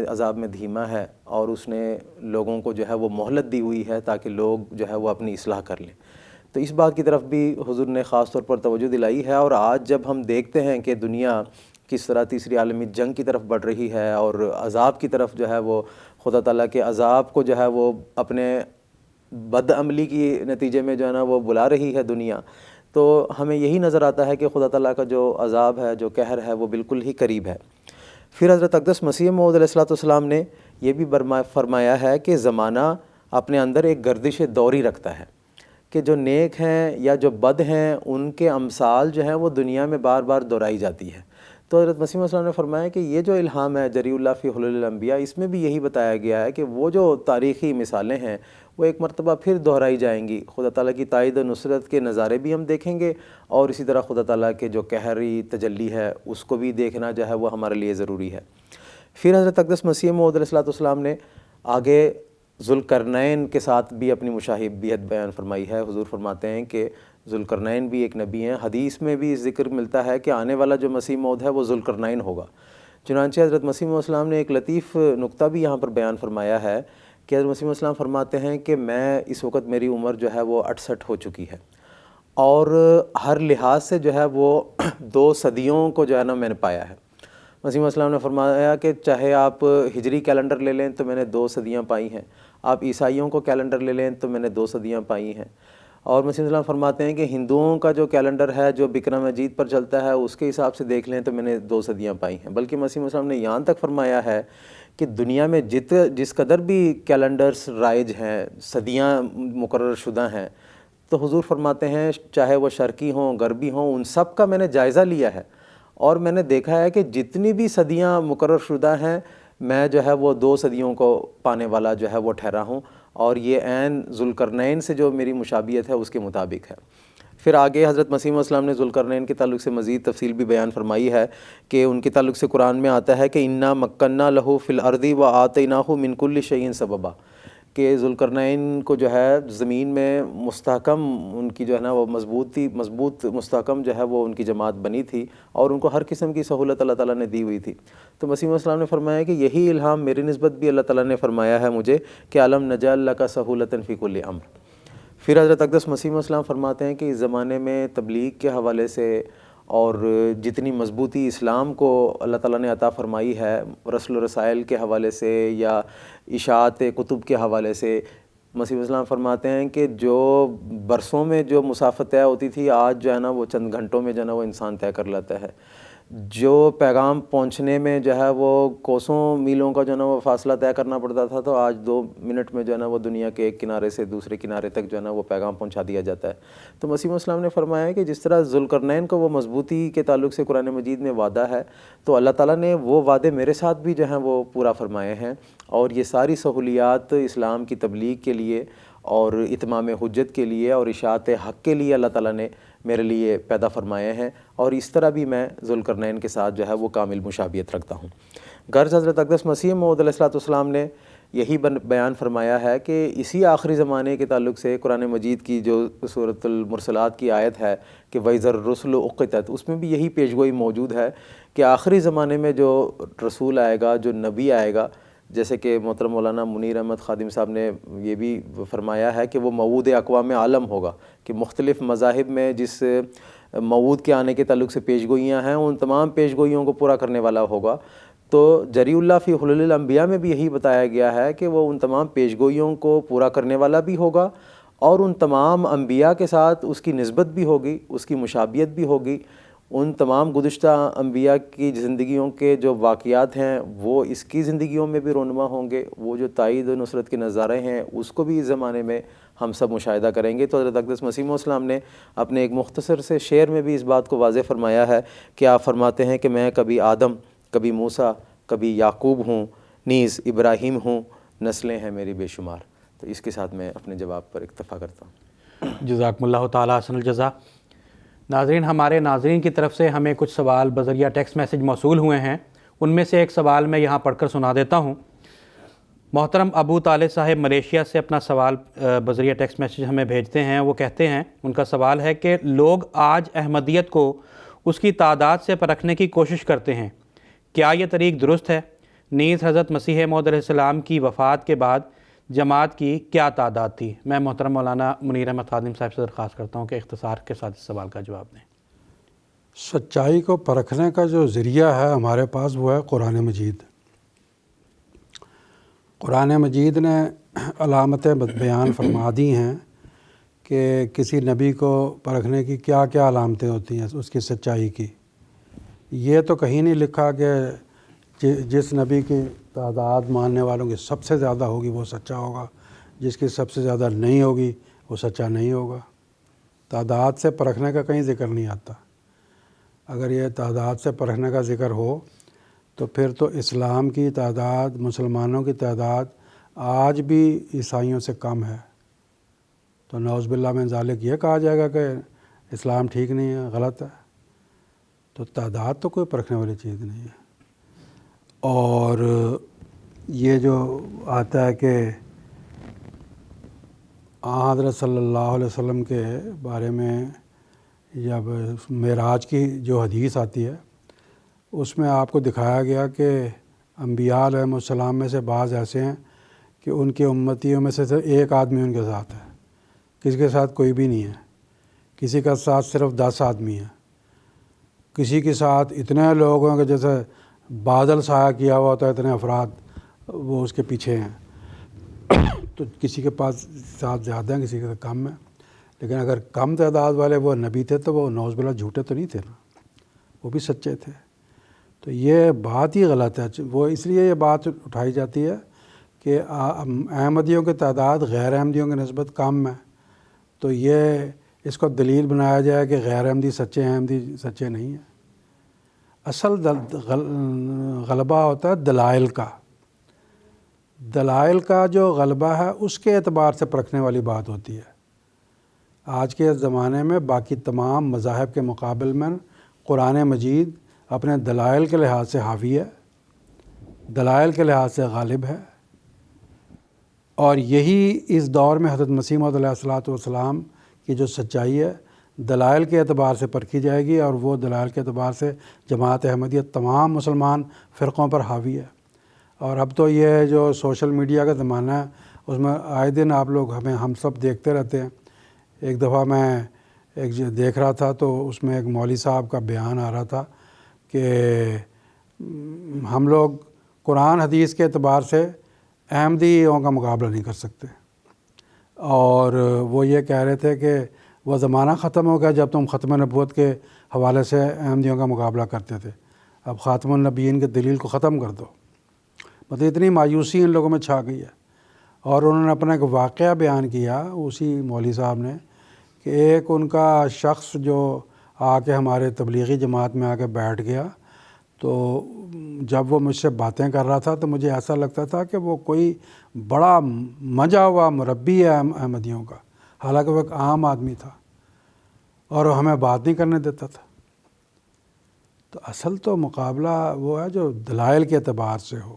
عذاب میں دھیما ہے، اور اس نے لوگوں کو جو ہے وہ مہلت دی ہوئی ہے تاکہ لوگ جو ہے وہ اپنی اصلاح کر لیں۔ تو اس بات کی طرف بھی حضور نے خاص طور پر توجہ دلائی ہے۔ اور آج جب ہم دیکھتے ہیں کہ دنیا کس طرح تیسری عالمی جنگ کی طرف بڑھ رہی ہے اور عذاب کی طرف جو ہے وہ خدا تعالیٰ کے عذاب کو جو ہے وہ اپنے بد عملی کی نتیجے میں جو ہے نا وہ بلا رہی ہے دنیا، تو ہمیں یہی نظر آتا ہے کہ خدا تعالیٰ کا جو عذاب ہے، جو قہر ہے، وہ بالکل ہی قریب ہے۔ پھر حضرت اقدس مسیح موعود علیہ السلام نے یہ بھی فرمایا ہے کہ زمانہ اپنے اندر ایک گردش دوری رکھتا ہے، کہ جو نیک ہیں یا جو بد ہیں ان کے امثال جو ہیں وہ دنیا میں بار بار دہرائی جاتی ہے۔ تو حضرت مسیح موعود نے فرمایا کہ یہ جو الہام ہے جری اللہ فی حلول الانبیاء، اس میں بھی یہی بتایا گیا ہے کہ وہ جو تاریخی مثالیں ہیں وہ ایک مرتبہ پھر دہرائی جائیں گی۔ خدا تعالیٰ کی تائید و نصرت کے نظارے بھی ہم دیکھیں گے، اور اسی طرح خدا تعالیٰ کے جو قہری تجلی ہے اس کو بھی دیکھنا جو ہے وہ ہمارے لیے ضروری ہے۔ پھر حضرت اقدس مسیح موعود علیہ السلام نے آگے ذوالقرنین کے ساتھ بھی اپنی مشابہت بیان فرمائی ہے۔ حضور فرماتے ہیں کہ ذوالقرنین بھی ایک نبی ہیں، حدیث میں بھی ذکر ملتا ہے کہ آنے والا جو مسیح موعود ہے وہ ذوالقرنین ہوگا۔ چنانچہ حضرت مسیح موعود نے ایک لطیف نقطہ بھی یہاں پر بیان فرمایا ہے کہ حضرت مسیح موعود فرماتے ہیں کہ میں اس وقت میری عمر جو ہے وہ 68 ہو چکی ہے، اور ہر لحاظ سے جو ہے وہ 2 صدیوں کو جو ہے نا میں نے پایا ہے۔ مسیح علیہ السلام نے فرمایا کہ چاہے آپ ہجری کیلنڈر لے لیں تو میں نے 2 صدیاں پائی ہیں، آپ عیسائیوں کو کیلنڈر لے لیں تو میں نے 2 صدیاں پائی ہیں۔ اور مسیح علیہ السلام فرماتے ہیں کہ ہندوؤں کا جو کیلنڈر ہے جو بکرم مجید پر چلتا ہے اس کے حساب سے دیکھ لیں تو میں نے 2 صدیاں پائی ہیں۔ بلکہ مسیح علیہ السلام نے یہاں تک فرمایا ہے کہ دنیا میں جس قدر بھی کیلنڈرز رائج ہیں، صدیاں مقرر شدہ ہیں، تو حضور فرماتے ہیں چاہے وہ شرقی ہوں غربی ہوں، ان سب کا میں نے جائزہ لیا ہے اور میں نے دیکھا ہے کہ جتنی بھی صدیاں مقرر شدہ ہیں میں جو ہے وہ 2 صدیوں کو پانے والا جو ہے وہ ٹھہرا ہوں، اور یہ عین ذوالقرنین سے جو میری مشابہت ہے اس کے مطابق ہے۔ پھر آگے حضرت مسیح علیہ السلام نے ذوالقرنین کے تعلق سے مزید تفصیل بھی بیان فرمائی ہے کہ ان کے تعلق سے قرآن میں آتا ہے کہ انا مکننا لہو فی الارض وآتیناہ من کل شیء سببا، کہ ذوالقرنین کو جو ہے زمین میں مستحکم ان کی جو ہے نا وہ مضبوط مستحکم جو ہے وہ ان کی جماعت بنی تھی اور ان کو ہر قسم کی سہولت اللہ تعالیٰ نے دی ہوئی تھی۔ تو مسیح علیہ السلام نے فرمایا کہ یہی الہام میری نسبت بھی اللہ تعالیٰ نے فرمایا ہے مجھے کہ علم نجعل لک سہولۃ فی کل امر۔ پھر حضرت اقدس مسیح علیہ السلام فرماتے ہیں کہ اس زمانے میں تبلیغ کے حوالے سے اور جتنی مضبوطی اسلام کو اللہ تعالیٰ نے عطا فرمائی ہے رسل و رسائل کے حوالے سے یا اشاعت کتب کے حوالے سے، مسیح علیہ السلام فرماتے ہیں کہ جو برسوں میں جو مسافت طے ہوتی تھی آج جو ہے نا وہ چند گھنٹوں میں جو ہے نا وہ انسان طے کر لیتا ہے۔ جو پیغام پہنچنے میں جو ہے وہ کوسوں میلوں کا جو ہے نا وہ فاصلہ طے کرنا پڑتا تھا تو آج 2 منٹ میں جو ہے نا وہ دنیا کے ایک کنارے سے دوسرے کنارے تک جو ہے نا وہ پیغام پہنچا دیا جاتا ہے۔ تو مسیح علیہ السلام نے فرمایا کہ جس طرح ذوالقرنین کو وہ مضبوطی کے تعلق سے قرآن مجید میں وعدہ ہے تو اللہ تعالیٰ نے وہ وعدے میرے ساتھ بھی جو ہیں وہ پورا فرمائے ہیں، اور یہ ساری سہولیات اسلام کی تبلیغ کے لیے اور اتمام حجت کے لیے اور اشاعت حق کے لیے اللہ تعالیٰ نے میرے لیے پیدا فرمائے ہیں، اور اس طرح بھی میں ذوالقرنین کے ساتھ جو ہے وہ کامل مشابہت رکھتا ہوں۔ غرض حضرت اقدس مسیح موعود علیہ السلام نے یہی بیان فرمایا ہے کہ اسی آخری زمانے کے تعلق سے قرآن مجید کی جو سورۃ المرسلات کی آیت ہے کہ وَإِذَا الرُّسُلُ أُقِّتَتْ، اس میں بھی یہی پیشگوئی موجود ہے کہ آخری زمانے میں جو رسول آئے گا، جو نبی آئے گا، جیسے کہ محترم مولانا منیر احمد خادم صاحب نے یہ بھی فرمایا ہے کہ وہ موعود اقوام عالم ہوگا، کہ مختلف مذاہب میں جس موعود کے آنے کے تعلق سے پیشگوئیاں ہیں ان تمام پیشگوئیوں کو پورا کرنے والا ہوگا۔ تو جری اللہ فی حلل الانبیاء میں بھی یہی بتایا گیا ہے کہ وہ ان تمام پیشگوئیوں کو پورا کرنے والا بھی ہوگا اور ان تمام انبیاء کے ساتھ اس کی نسبت بھی ہوگی، اس کی مشابہت بھی ہوگی۔ ان تمام گزشتہ انبیاء کی زندگیوں کے جو واقعات ہیں وہ اس کی زندگیوں میں بھی رونما ہوں گے، وہ جو تائید و نصرت کے نظارے ہیں اس کو بھی اس زمانے میں ہم سب مشاہدہ کریں گے۔ تو حضرت اقدس مسیح علیہ السلام نے اپنے ایک مختصر سے شعر میں بھی اس بات کو واضح فرمایا ہے کہ آپ فرماتے ہیں کہ میں کبھی آدم، کبھی موسیٰ، کبھی یعقوب ہوں، نیز ابراہیم ہوں، نسلیں ہیں میری بے شمار۔ تو اس کے ساتھ میں اپنے جواب پر اکتفا کرتا ہوں۔ جزاکم اللہ تعالیٰ احسن الجزا۔ ناظرین، ہمارے ناظرین کی طرف سے ہمیں کچھ سوال بذریعہ ٹیکسٹ میسج موصول ہوئے ہیں، ان میں سے ایک سوال میں یہاں پڑھ کر سنا دیتا ہوں۔ محترم ابو طالب صاحب ملیشیا سے اپنا سوال بذریعہ ٹیکسٹ میسج ہمیں بھیجتے ہیں۔ وہ کہتے ہیں، ان کا سوال ہے کہ لوگ آج احمدیت کو اس کی تعداد سے پرکھنے کی کوشش کرتے ہیں، کیا یہ طریق درست ہے؟ نیز حضرت مسیح موعود علیہ السلام کی وفات کے بعد جماعت کی کیا تعداد تھی؟ میں محترم مولانا منیر احمد خادم صاحب سے درخواست کرتا ہوں کہ اختصار کے ساتھ اس سوال کا جواب دیں۔ سچائی کو پرکھنے کا جو ذریعہ ہے ہمارے پاس وہ ہے قرآن مجید۔ قرآن مجید نے علامتیں بیان فرما دی ہیں کہ کسی نبی کو پرکھنے کی کیا کیا علامتیں ہوتی ہیں اس کی سچائی کی۔ یہ تو کہیں نہیں لکھا کہ جس نبی کی تعداد ماننے والوں کی سب سے زیادہ ہوگی وہ سچا ہوگا، جس کی سب سے زیادہ نہیں ہوگی وہ سچا نہیں ہوگا۔ تعداد سے پرکھنے کا کہیں ذکر نہیں آتا۔ اگر یہ تعداد سے پرکھنے کا ذکر ہو تو پھر تو اسلام کی تعداد، مسلمانوں کی تعداد آج بھی عیسائیوں سے کم ہے، تو نعوذ باللہ من ذالک یہ کہا جائے گا کہ اسلام ٹھیک نہیں ہے، غلط ہے۔ تو تعداد تو کوئی پرکھنے والی چیز نہیں ہے۔ اور یہ جو آتا ہے کہ حضرت صلی اللہ علیہ وسلم کے بارے میں جب معراج کی جو حدیث آتی ہے اس میں آپ کو دکھایا گیا کہ انبیاء علیہ السلام میں سے بعض ایسے ہیں کہ ان کے امتیوں میں سے ایک آدمی ان کے ساتھ ہے، کسی کے ساتھ کوئی بھی نہیں ہے، کسی کے ساتھ صرف 10 آدمی ہیں، کسی کے ساتھ اتنے لوگ ہیں کہ جیسے بادل سایہ کیا ہوا ہوتا ہے، اتنے افراد وہ اس کے پیچھے ہیں، تو کسی کے پاس ساتھ زیادہ ہیں، کسی کے ساتھ کم ہیں، لیکن اگر کم تعداد والے وہ نبی تھے تو وہ نعوذ باللہ جھوٹے تو نہیں تھے نا، وہ بھی سچے تھے۔ تو یہ بات ہی غلط ہے، وہ اس لیے یہ بات اٹھائی جاتی ہے کہ احمدیوں کی تعداد غیر احمدیوں کی نسبت کم ہے، تو یہ اس کو دلیل بنایا جائے کہ غیر احمدی سچے ہیں، احمدی سچے نہیں ہیں۔ اصل غلبہ ہوتا ہے دلائل کا، دلائل کا جو غلبہ ہے اس کے اعتبار سے پرکھنے والی بات ہوتی ہے۔ آج کے زمانے میں باقی تمام مذاہب کے مقابل میں قرآن مجید اپنے دلائل کے لحاظ سے حاوی ہے، دلائل کے لحاظ سے غالب ہے، اور یہی اس دور میں حضرت مسیح موعود علیہ الصلوۃ والسلام کی جو سچائی ہے دلائل کے اعتبار سے پرکھی جائے گی، اور وہ دلائل کے اعتبار سے جماعت احمدیہ تمام مسلمان فرقوں پر حاوی ہے۔ اور اب تو یہ جو سوشل میڈیا کا زمانہ ہے اس میں آئے دن آپ لوگ ہم سب دیکھتے رہتے ہیں۔ ایک دفعہ میں دیکھ رہا تھا تو اس میں ایک مولوی صاحب کا بیان آ رہا تھا کہ ہم لوگ قرآن حدیث کے اعتبار سے احمدیوں کا مقابلہ نہیں کر سکتے، اور وہ یہ کہہ رہے تھے کہ وہ زمانہ ختم ہو گیا جب تم ختم نبوت کے حوالے سے احمدیوں کا مقابلہ کرتے تھے، اب خاتم النبیین کے دلیل کو ختم کر دو۔ مطلب اتنی مایوسی ان لوگوں میں چھا گئی ہے۔ اور انہوں نے اپنا ایک واقعہ بیان کیا اسی مولوی صاحب نے کہ ایک ان کا شخص جو آ کے ہمارے تبلیغی جماعت میں آ کے بیٹھ گیا، تو جب وہ مجھ سے باتیں کر رہا تھا تو مجھے ایسا لگتا تھا کہ وہ کوئی بڑا منجا ہوا مربی ہے احمدیوں کا، حالانکہ وہ ایک عام آدمی تھا اور وہ ہمیں بات نہیں کرنے دیتا تھا۔ تو اصل تو مقابلہ وہ ہے جو دلائل کے اعتبار سے ہو،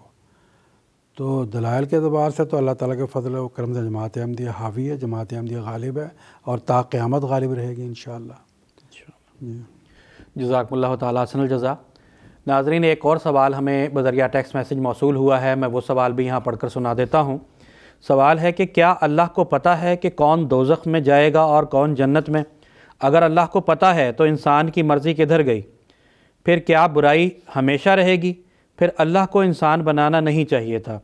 تو دلائل کے اعتبار سے تو اللہ تعالیٰ کے فضل و کرم سے جماعت احمدیہ حاوی ہے، جماعت احمدیہ غالب ہے، اور تا قیامت غالب رہے گی انشاءاللہ۔ جزاکم اللہ تعالیٰ احسن الجزا۔ ناظرین، ایک اور سوال ہمیں بذریعہ ٹیکسٹ میسج موصول ہوا ہے، میں وہ سوال بھی یہاں پڑھ کر سنا دیتا ہوں۔ سوال ہے کہ کیا اللہ کو پتہ ہے کہ کون دوزخ میں جائے گا اور کون جنت میں؟ اگر اللہ کو پتہ ہے تو انسان کی مرضی کدھر گئی؟ پھر کیا برائی ہمیشہ رہے گی؟ پھر اللہ کو انسان بنانا نہیں چاہیے تھا؟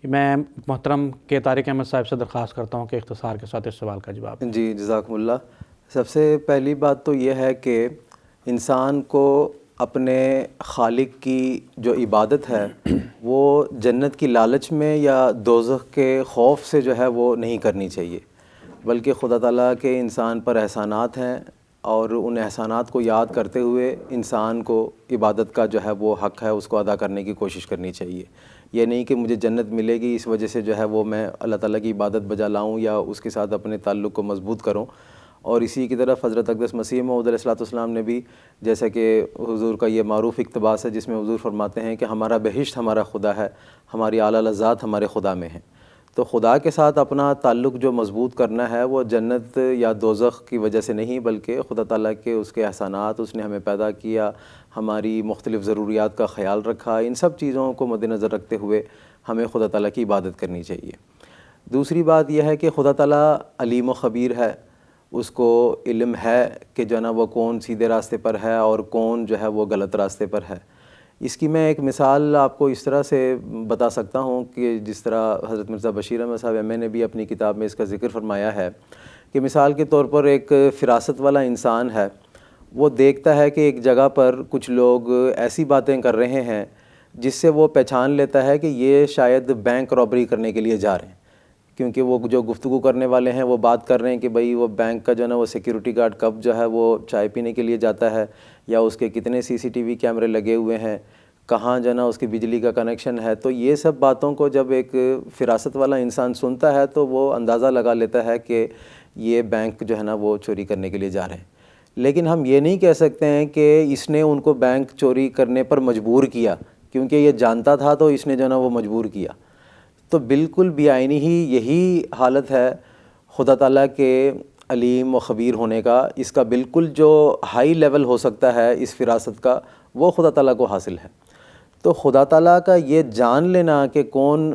میں محترم کے طارق احمد صاحب سے درخواست کرتا ہوں کہ اختصار کے ساتھ اس سوال کا جواب دیں۔ جی جزاکم اللہ۔ سب سے پہلی بات تو یہ ہے کہ انسان کو اپنے خالق کی جو عبادت ہے وہ جنت کی لالچ میں یا دوزخ کے خوف سے جو ہے وہ نہیں کرنی چاہیے، بلکہ خدا تعالیٰ کے انسان پر احسانات ہیں، اور ان احسانات کو یاد کرتے ہوئے انسان کو عبادت کا جو ہے وہ حق ہے اس کو ادا کرنے کی کوشش کرنی چاہیے۔ یہ نہیں کہ مجھے جنت ملے گی اس وجہ سے جو ہے وہ میں اللہ تعالیٰ کی عبادت بجا لاؤں یا اس کے ساتھ اپنے تعلق کو مضبوط کروں۔ اور اسی کی طرف حضرت اقدس مسیح موعود علیہ السلام نے بھی، جیسا کہ حضور کا یہ معروف اقتباس ہے جس میں حضور فرماتے ہیں کہ ہمارا بہشت ہمارا خدا ہے، ہماری اعلیٰ لذات ہمارے خدا میں ہیں۔ تو خدا کے ساتھ اپنا تعلق جو مضبوط کرنا ہے وہ جنت یا دوزخ کی وجہ سے نہیں، بلکہ خدا تعالیٰ کے اس کے احسانات، اس نے ہمیں پیدا کیا، ہماری مختلف ضروریات کا خیال رکھا، ان سب چیزوں کو مد نظر رکھتے ہوئے ہمیں خدا تعالیٰ کی عبادت کرنی چاہیے۔ دوسری بات یہ ہے کہ خدا تعالیٰ علیم و خبیر ہے، اس کو علم ہے کہ جو ہے نا وہ کون سیدھے راستے پر ہے اور کون جو ہے وہ غلط راستے پر ہے۔ اس کی میں ایک مثال آپ کو اس طرح سے بتا سکتا ہوں کہ جس طرح حضرت مرزا بشیر احمد صاحب ایم اے نے بھی اپنی کتاب میں اس کا ذکر فرمایا ہے کہ مثال کے طور پر ایک فراست والا انسان ہے، وہ دیکھتا ہے کہ ایک جگہ پر کچھ لوگ ایسی باتیں کر رہے ہیں جس سے وہ پہچان لیتا ہے کہ یہ شاید بینک رابری کرنے کے لیے جا رہے ہیں، کیونکہ وہ جو گفتگو کرنے والے ہیں وہ بات کر رہے ہیں کہ بھئی وہ بینک کا جو ہے نا وہ سیکیورٹی گارڈ کب جو ہے وہ چائے پینے کے لیے جاتا ہے، یا اس کے کتنے سی سی ٹی وی کیمرے لگے ہوئے ہیں، کہاں جو ہے نا اس کی بجلی کا کنیکشن ہے۔ تو یہ سب باتوں کو جب ایک فراست والا انسان سنتا ہے تو وہ اندازہ لگا لیتا ہے کہ یہ بینک جو ہے نا وہ چوری کرنے کے لیے جا رہے ہیں۔ لیکن ہم یہ نہیں کہہ سکتے ہیں کہ اس نے ان کو بینک چوری کرنے پر مجبور کیا، کیونکہ یہ جانتا تھا تو اس نے جو ہے نا وہ مجبور کیا۔ تو بالکل بیاینی ہی یہی حالت ہے خدا تعالیٰ کے علیم و خبیر ہونے کا۔ اس کا بالکل جو ہائی لیول ہو سکتا ہے اس فراست کا وہ خدا تعالیٰ کو حاصل ہے۔ تو خدا تعالیٰ کا یہ جان لینا کہ کون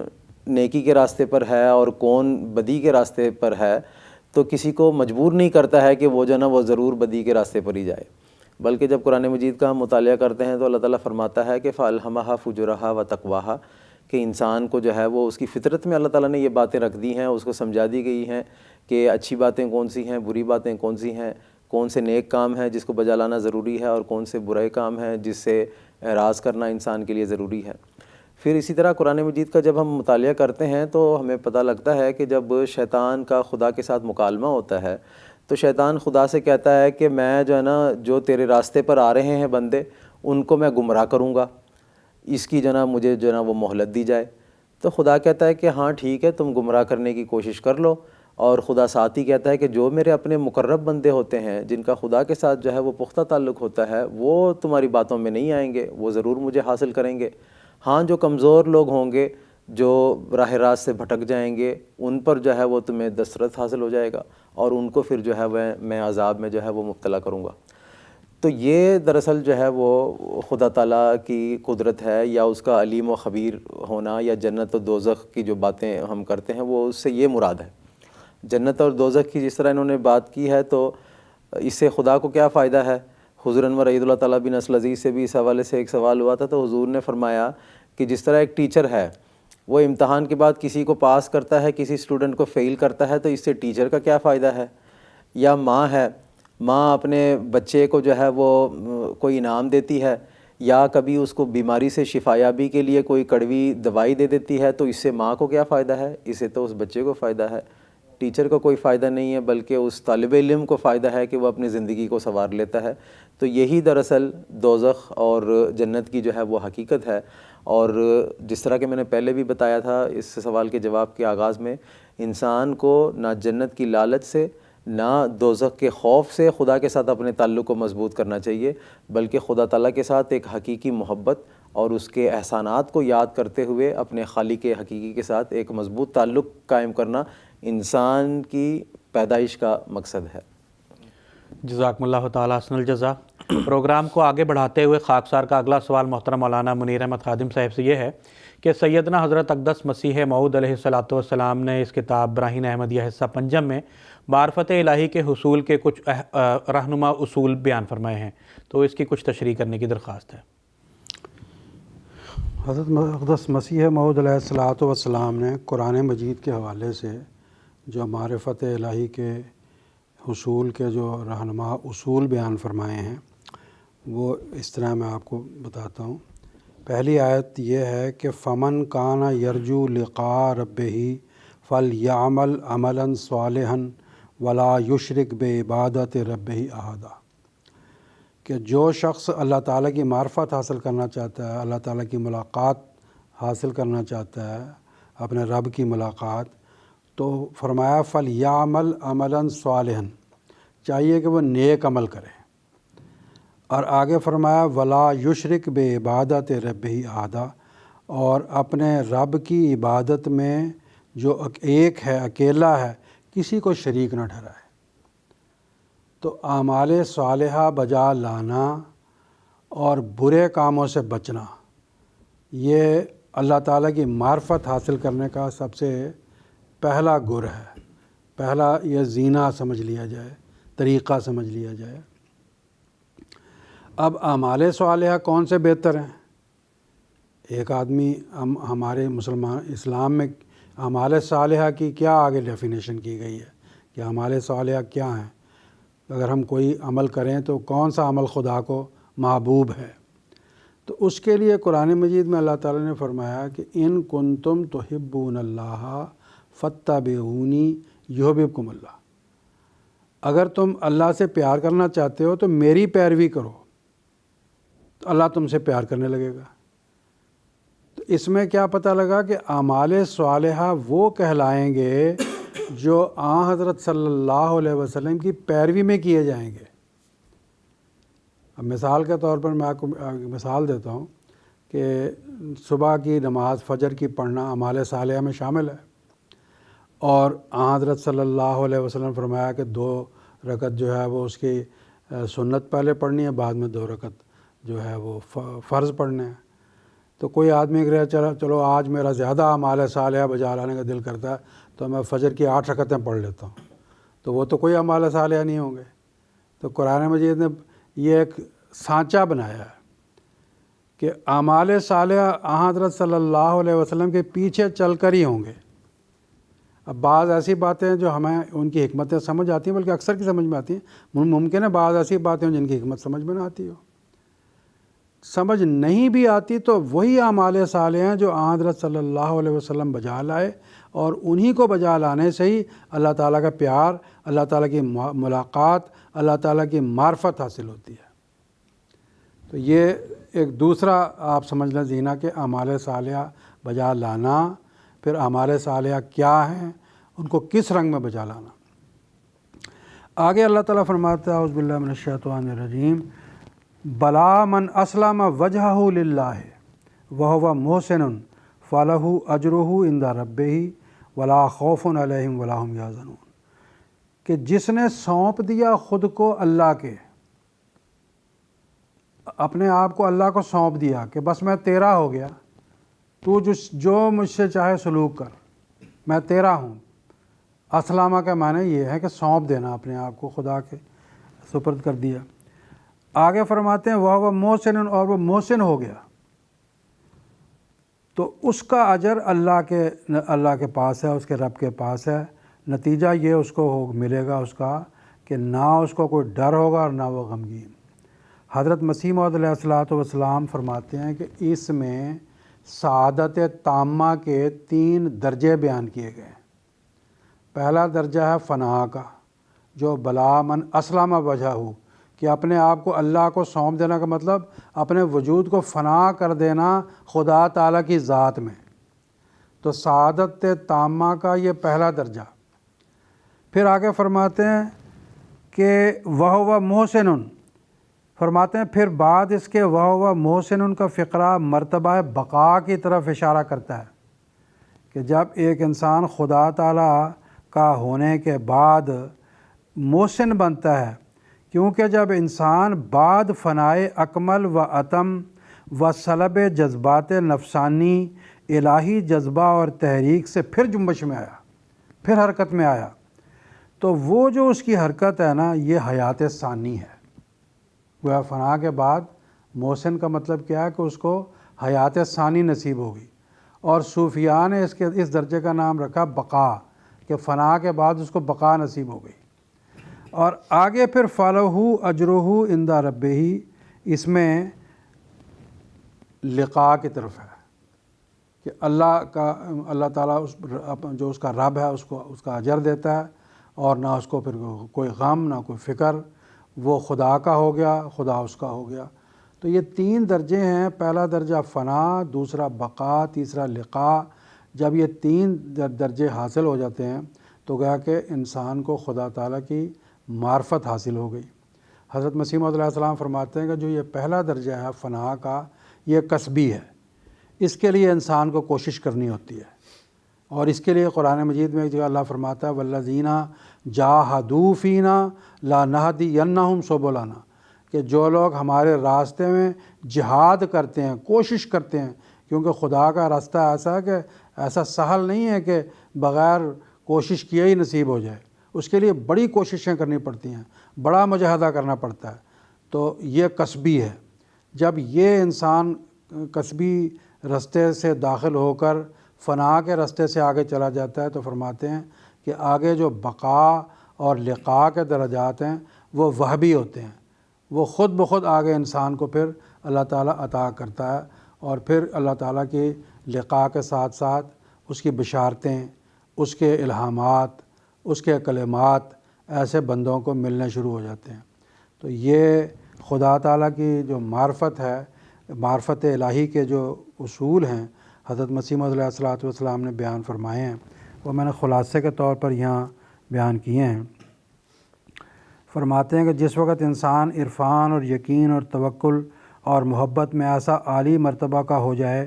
نیکی کے راستے پر ہے اور کون بدی کے راستے پر ہے، تو کسی کو مجبور نہیں کرتا ہے کہ وہ جو ہے نا وہ ضرور بدی کے راستے پر ہی جائے، بلکہ جب قرآن مجید کا ہم مطالعہ کرتے ہیں تو اللہ تعالیٰ فرماتا ہے کہ فَأَلْهَمَهَا فُجُورَهَا وَتَقْوَاهَا، کہ انسان کو جو ہے وہ اس کی فطرت میں اللہ تعالیٰ نے یہ باتیں رکھ دی ہیں، اس کو سمجھا دی گئی ہیں کہ اچھی باتیں کون سی ہیں، بری باتیں کون سی ہیں، کون سے نیک کام ہیں جس کو بجا لانا ضروری ہے اور کون سے برے کام ہیں جس سے اعراض کرنا انسان کے لیے ضروری ہے۔ پھر اسی طرح قرآن مجید کا جب ہم مطالعہ کرتے ہیں تو ہمیں پتہ لگتا ہے کہ جب شیطان کا خدا کے ساتھ مکالمہ ہوتا ہے تو شیطان خدا سے کہتا ہے کہ میں جو ہے نا جو تیرے راستے پر آ رہے ہیں بندے ان کو میں گمراہ کروں گا، اس کی جو ہے نا مجھے جو ہے نا وہ مہلت دی جائے۔ تو خدا کہتا ہے کہ ہاں ٹھیک ہے، تم گمراہ کرنے کی کوشش کر لو، اور خدا ساتھ ہی کہتا ہے کہ جو میرے اپنے مقرب بندے ہوتے ہیں جن کا خدا کے ساتھ جو ہے وہ پختہ تعلق ہوتا ہے وہ تمہاری باتوں میں نہیں آئیں گے، وہ ضرور مجھے حاصل کریں گے۔ ہاں جو کمزور لوگ ہوں گے، جو راہ راست سے بھٹک جائیں گے، ان پر جو ہے وہ تمہیں دسترس حاصل ہو جائے گا اور ان کو پھر جو ہے میں عذاب میں جو ہے وہ مبتلا کروں گا۔ تو یہ دراصل جو ہے وہ خدا تعالیٰ کی قدرت ہے، یا اس کا علیم و خبیر ہونا، یا جنت و دوزخ کی جو باتیں ہم کرتے ہیں وہ اس سے یہ مراد ہے۔ جنت اور دوزخ کی جس طرح انہوں نے بات کی ہے تو اس سے خدا کو کیا فائدہ ہے؟ حضور انور عید اللہ تعالیٰ بن اصل عزیز سے بھی اس حوالے سے ایک سوال ہوا تھا، تو حضور نے فرمایا کہ جس طرح ایک ٹیچر ہے وہ امتحان کے بعد کسی کو پاس کرتا ہے، کسی اسٹوڈنٹ کو فیل کرتا ہے، تو اس سے ٹیچر کا کیا فائدہ ہے؟ یا ماں ہے، ماں اپنے بچے کو جو ہے وہ کوئی انعام دیتی ہے، یا کبھی اس کو بیماری سے شفا یابی کے لیے کوئی کڑوی دوائی دے دیتی ہے، تو اس سے ماں کو کیا فائدہ ہے؟ اس سے تو اس بچے کو فائدہ ہے، ٹیچر کو کوئی فائدہ نہیں ہے، بلکہ اس طالب علم کو فائدہ ہے کہ وہ اپنی زندگی کو سنوار لیتا ہے۔ تو یہی دراصل دوزخ اور جنت کی جو ہے وہ حقیقت ہے۔ اور جس طرح کہ میں نے پہلے بھی بتایا تھا اس سوال کے جواب کے آغاز میں، انسان کو نہ جنت کی لالچ سے نہ دوزخ کے خوف سے خدا کے ساتھ اپنے تعلق کو مضبوط کرنا چاہیے، بلکہ خدا تعالیٰ کے ساتھ ایک حقیقی محبت اور اس کے احسانات کو یاد کرتے ہوئے اپنے خالق حقیقی کے ساتھ ایک مضبوط تعلق قائم کرنا انسان کی پیدائش کا مقصد ہے۔ جزاکم اللہ تعالیٰ حسن الجزا۔ پروگرام کو آگے بڑھاتے ہوئے خاکسار کا اگلا سوال محترم مولانا منیر احمد خادم صاحب سے یہ ہے کہ سیدنا حضرت اقدس مسیح موعود علیہ السلام نے اس کتاب براہین احمدیہ حصہ پنجم میں معرفت الہی کے حصول کے کچھ رہنما اصول بیان فرمائے ہیں، تو اس کی کچھ تشریح کرنے کی درخواست ہے۔ حضرت اقدس مسیح موعود علیہ السلام نے قرآن مجید کے حوالے سے جو معرفت الہی کے حصول کے جو رہنما اصول بیان فرمائے ہیں وہ اس طرح میں آپ کو بتاتا ہوں۔ پہلی آیت یہ ہے کہ فمن کان یرجو لقاء ربہ فلیعمل عملا صالحا ولا یشرک بعبادت ربہ احدا، کہ جو شخص اللہ تعالیٰ کی معرفت حاصل کرنا چاہتا ہے، اللہ تعالیٰ کی ملاقات حاصل کرنا چاہتا ہے، اپنے رب کی ملاقات، تو فرمایا فلیعمل عملا صالحا، چاہیے کہ وہ نیک عمل کرے، اور آگے فرمایا ولا یشرک بعبادت ربہ احدا، اور اپنے رب کی عبادت میں جو ایک ہے، اکیلا ہے، کسی کو شریک نہ ٹھہرائے۔ تو اعمال صالحہ بجا لانا اور برے کاموں سے بچنا، یہ اللہ تعالیٰ کی معرفت حاصل کرنے کا سب سے پہلا گر ہے، پہلا یہ زینہ سمجھ لیا جائے، طریقہ سمجھ لیا جائے۔ اب اعمال صالحہ کون سے بہتر ہیں؟ ایک آدمی ہمارے اسلام میں اعمال صالحہ کی کیا آگے ڈیفینیشن کی گئی ہے کہ اعمال صالحہ کیا ہیں؟ اگر ہم کوئی عمل کریں تو کون سا عمل خدا کو محبوب ہے؟ تو اس کے لیے قرآن مجید میں اللہ تعالیٰ نے فرمایا کہ ان کنتم تحبون اللہ فاتبعونی یحببکم اللہ، اگر تم اللہ سے پیار کرنا چاہتے ہو تو میری پیروی کرو تو اللہ تم سے پیار کرنے لگے گا۔ تو اس میں کیا پتہ لگا کہ اعمال صالحہ وہ کہلائیں گے جو آن حضرت صلی اللہ علیہ وسلم کی پیروی میں کیے جائیں گے۔ اب مثال کے طور پر میں آپ کو مثال دیتا ہوں کہ صبح کی نماز فجر کی پڑھنا اعمال صالحہ میں شامل ہے، اور آن حضرت صلی اللہ علیہ وسلم فرمایا کہ 2 رکعت جو ہے وہ اس کی سنت پہلے پڑھنی ہے، بعد میں 2 رکعت جو ہے وہ فرض پڑھنے ہیں۔ تو کوئی آدمی کہے چلو آج میرا زیادہ اعمال صالحہ بجا لانے کا دل کرتا ہے تو میں فجر کی 8 رکعتیں پڑھ لیتا ہوں، تو وہ تو کوئی اعمال صالحہ نہیں ہوں گے۔ تو قرآن مجید نے یہ ایک سانچہ بنایا ہے کہ اعمال صالحہ حضرت صلی اللہ علیہ وسلم کے پیچھے چل کر ہی ہوں گے۔ اب بعض ایسی باتیں ہیں جو ہمیں ان کی حکمتیں سمجھ آتی ہیں، بلکہ اکثر کی سمجھ میں آتی ہیں، ممکن ہے بعض ایسی باتیں ہیں جن کی حکمت سمجھ میں نہ آتی ہو۔ سمجھ نہیں بھی آتی تو وہی اعمال صالحہ ہیں جو حضرت صلی اللہ علیہ وسلم بجا لائے، اور انہی کو بجا لانے سے ہی اللہ تعالیٰ کا پیار، اللہ تعالیٰ کی ملاقات، اللہ تعالیٰ کی معرفت حاصل ہوتی ہے۔ تو یہ ایک دوسرا آپ سمجھ لیں زینہ کہ اعمال صالحہ بجا لانا، پھر اعمال صالحہ کیا ہیں، ان کو کس رنگ میں بجا لانا۔ آگے اللہ تعالیٰ فرماتا ہے اعوذ باللہ من الشیطان الرجیم، بلا من اسلم وجہہ للہ وہو محسن فلہ اجرہ عند ربہ ولا خوف علیہم ولا ہم یحزنون، کہ جس نے سونپ دیا خود کو اللہ کے، اپنے آپ کو اللہ کو سونپ دیا کہ بس میں تیرا ہو گیا، تو جو مجھ سے چاہے سلوک کر، میں تیرا ہوں۔ اسلامہ کا معنی یہ ہے کہ سونپ دینا، اپنے آپ کو خدا کے سپرد کر دیا۔ آگے فرماتے ہیں وہ محسن، اور وہ محسن ہو گیا تو اس کا اجر اللہ کے پاس ہے، اس کے رب کے پاس ہے۔ نتیجہ یہ اس کو ملے گا اس کا کہ نہ اس کو کوئی ڈر ہوگا اور نہ وہ غمگین۔ حضرت مسیح موعود علیہ الصلوۃ والسلام فرماتے ہیں کہ اس میں سعادت تامہ کے 3 درجے بیان کیے گئے ہیں۔ پہلا درجہ ہے فنا کا، جو بلا من اسلم وجہہ، کہ اپنے آپ کو اللہ کو سونپ دینا کا مطلب اپنے وجود کو فنا کر دینا خدا تعالیٰ کی ذات میں۔ تو سعادت تامہ کا یہ پہلا درجہ۔ پھر آگے فرماتے ہیں کہ وہو محسن، فرماتے ہیں پھر بعد اس کے وہو محسن کا فقرہ مرتبہ بقا کی طرف اشارہ کرتا ہے کہ جب ایک انسان خدا تعالیٰ کا ہونے کے بعد محسن بنتا ہے، کیونکہ جب انسان بعد فنائے اکمل و عتم و سلب جذبات نفسانی الہی جذبہ اور تحریک سے پھر جنبش میں آیا، پھر حرکت میں آیا، تو وہ جو اس کی حرکت ہے نا، یہ حیات ثانی ہے۔ وہ فنا کے بعد محسن کا مطلب کیا ہے کہ اس کو حیات ثانی نصیب ہوگی، اور صوفیاء نے اس درجے کا نام رکھا بقا، کہ فنا کے بعد اس کو بقا نصیب ہو گئی۔ اور آگے پھر فلہ اجرہ عند ربہ، اس میں لقاء کی طرف ہے کہ اللہ تعالیٰ جو اس کا رب ہے اس کا اجر دیتا ہے، اور نہ اس کو پھر کوئی غم نہ کوئی فکر، وہ خدا کا ہو گیا، خدا اس کا ہو گیا۔ تو یہ 3 درجے ہیں، پہلا درجہ فنا، دوسرا بقا، تیسرا لقاء۔ جب یہ 3 درجے حاصل ہو جاتے ہیں تو گویا کہ انسان کو خدا تعالیٰ کی معرفت حاصل ہو گئی۔ حضرت مسیح موعود علیہ السلام فرماتے ہیں کہ جو یہ پہلا درجہ ہے فنا کا، یہ کسبی ہے، اس کے لیے انسان کو کوشش کرنی ہوتی ہے، اور اس کے لیے قرآن مجید میں ایک جگہ اللہ فرماتا ہے والذین جاہدوا فینا لنہدینہم سبلنا، کہ جو لوگ ہمارے راستے میں جہاد کرتے ہیں، کوشش کرتے ہیں، کیونکہ خدا کا راستہ ایسا ہے کہ ایسا سہل نہیں ہے کہ بغیر کوشش کیے ہی نصیب ہو جائے، اس کے لیے بڑی کوششیں کرنی پڑتی ہیں، بڑا مجاہدہ کرنا پڑتا ہے۔ تو یہ کسبی ہے۔ جب یہ انسان کسبی راستے سے داخل ہو کر فنا کے راستے سے آگے چلا جاتا ہے تو فرماتے ہیں کہ آگے جو بقا اور لقاء کے درجات ہیں وہ وہبی ہوتے ہیں، وہ خود بخود آگے انسان کو پھر اللہ تعالیٰ عطا کرتا ہے، اور پھر اللہ تعالیٰ کی لقاء کے ساتھ ساتھ اس کی بشارتیں، اس کے الہامات، اس کے کلمات ایسے بندوں کو ملنے شروع ہو جاتے ہیں۔ تو یہ خدا تعالیٰ کی جو معرفت ہے، معرفت الہی کے جو اصول ہیں حضرت مسیح موعود علیہ الصلوۃ والسلام نے بیان فرمائے ہیں، وہ میں نے خلاصے کے طور پر یہاں بیان کیے ہیں۔ فرماتے ہیں کہ جس وقت انسان عرفان اور یقین اور توکل اور محبت میں ایسا عالی مرتبہ کا ہو جائے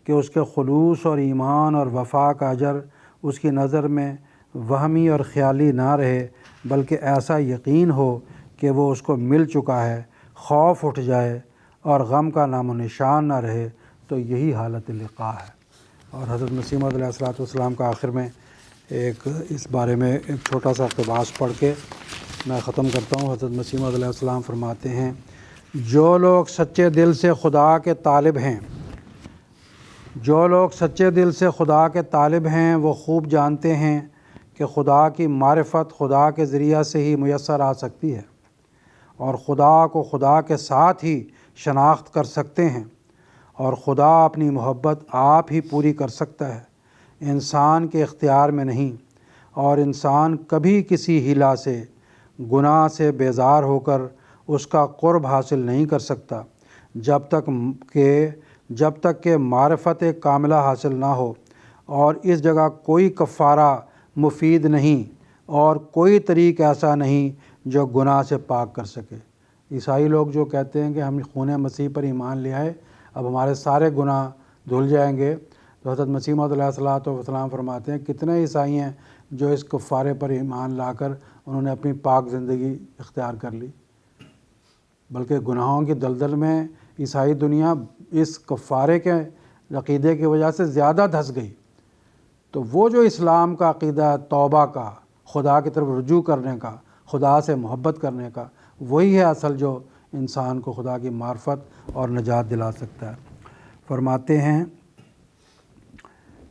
کہ اس کے خلوص اور ایمان اور وفا کا اجر اس کی نظر میں وہمی اور خیالی نہ رہے، بلکہ ایسا یقین ہو کہ وہ اس کو مل چکا ہے، خوف اٹھ جائے اور غم کا نام و نشان نہ رہے، تو یہی حالت لقاء ہے۔ اور حضرت مسیح موعود علیہ الصلوۃ والسلام کا آخر میں اس بارے میں ایک چھوٹا سا اقتباس پڑھ کے میں ختم کرتا ہوں۔ حضرت مسیح موعود علیہ السلام فرماتے ہیں جو لوگ سچے دل سے خدا کے طالب ہیں، جو لوگ سچے دل سے خدا کے طالب ہیں وہ خوب جانتے ہیں کہ خدا کی معرفت خدا کے ذریعہ سے ہی میسر آ سکتی ہے، اور خدا کو خدا کے ساتھ ہی شناخت کر سکتے ہیں، اور خدا اپنی محبت آپ ہی پوری کر سکتا ہے، انسان کے اختیار میں نہیں، اور انسان کبھی کسی ہیلا سے، گناہ سے بیزار ہو کر اس کا قرب حاصل نہیں کر سکتا جب تک کہ معرفت کاملہ حاصل نہ ہو، اور اس جگہ کوئی کفارہ مفید نہیں اور کوئی طریق ایسا نہیں جو گناہ سے پاک کر سکے۔ عیسائی لوگ جو کہتے ہیں کہ ہم خون مسیح پر ایمان لے آئے اب ہمارے سارے گناہ دھل جائیں گے، تو حضرت مسیح موعود علیہ السلام فرماتے ہیں کتنے عیسائی ہیں جو اس کفارے پر ایمان لا کر انہوں نے اپنی پاک زندگی اختیار کر لی، بلکہ گناہوں کی دلدل میں عیسائی دنیا اس کفارے کے عقیدے کی وجہ سے زیادہ دھس گئی۔ تو وہ جو اسلام کا عقیدہ ہے توبہ کا، خدا کی طرف رجوع کرنے کا، خدا سے محبت کرنے کا، وہی ہے اصل جو انسان کو خدا کی معرفت اور نجات دلا سکتا ہے۔ فرماتے ہیں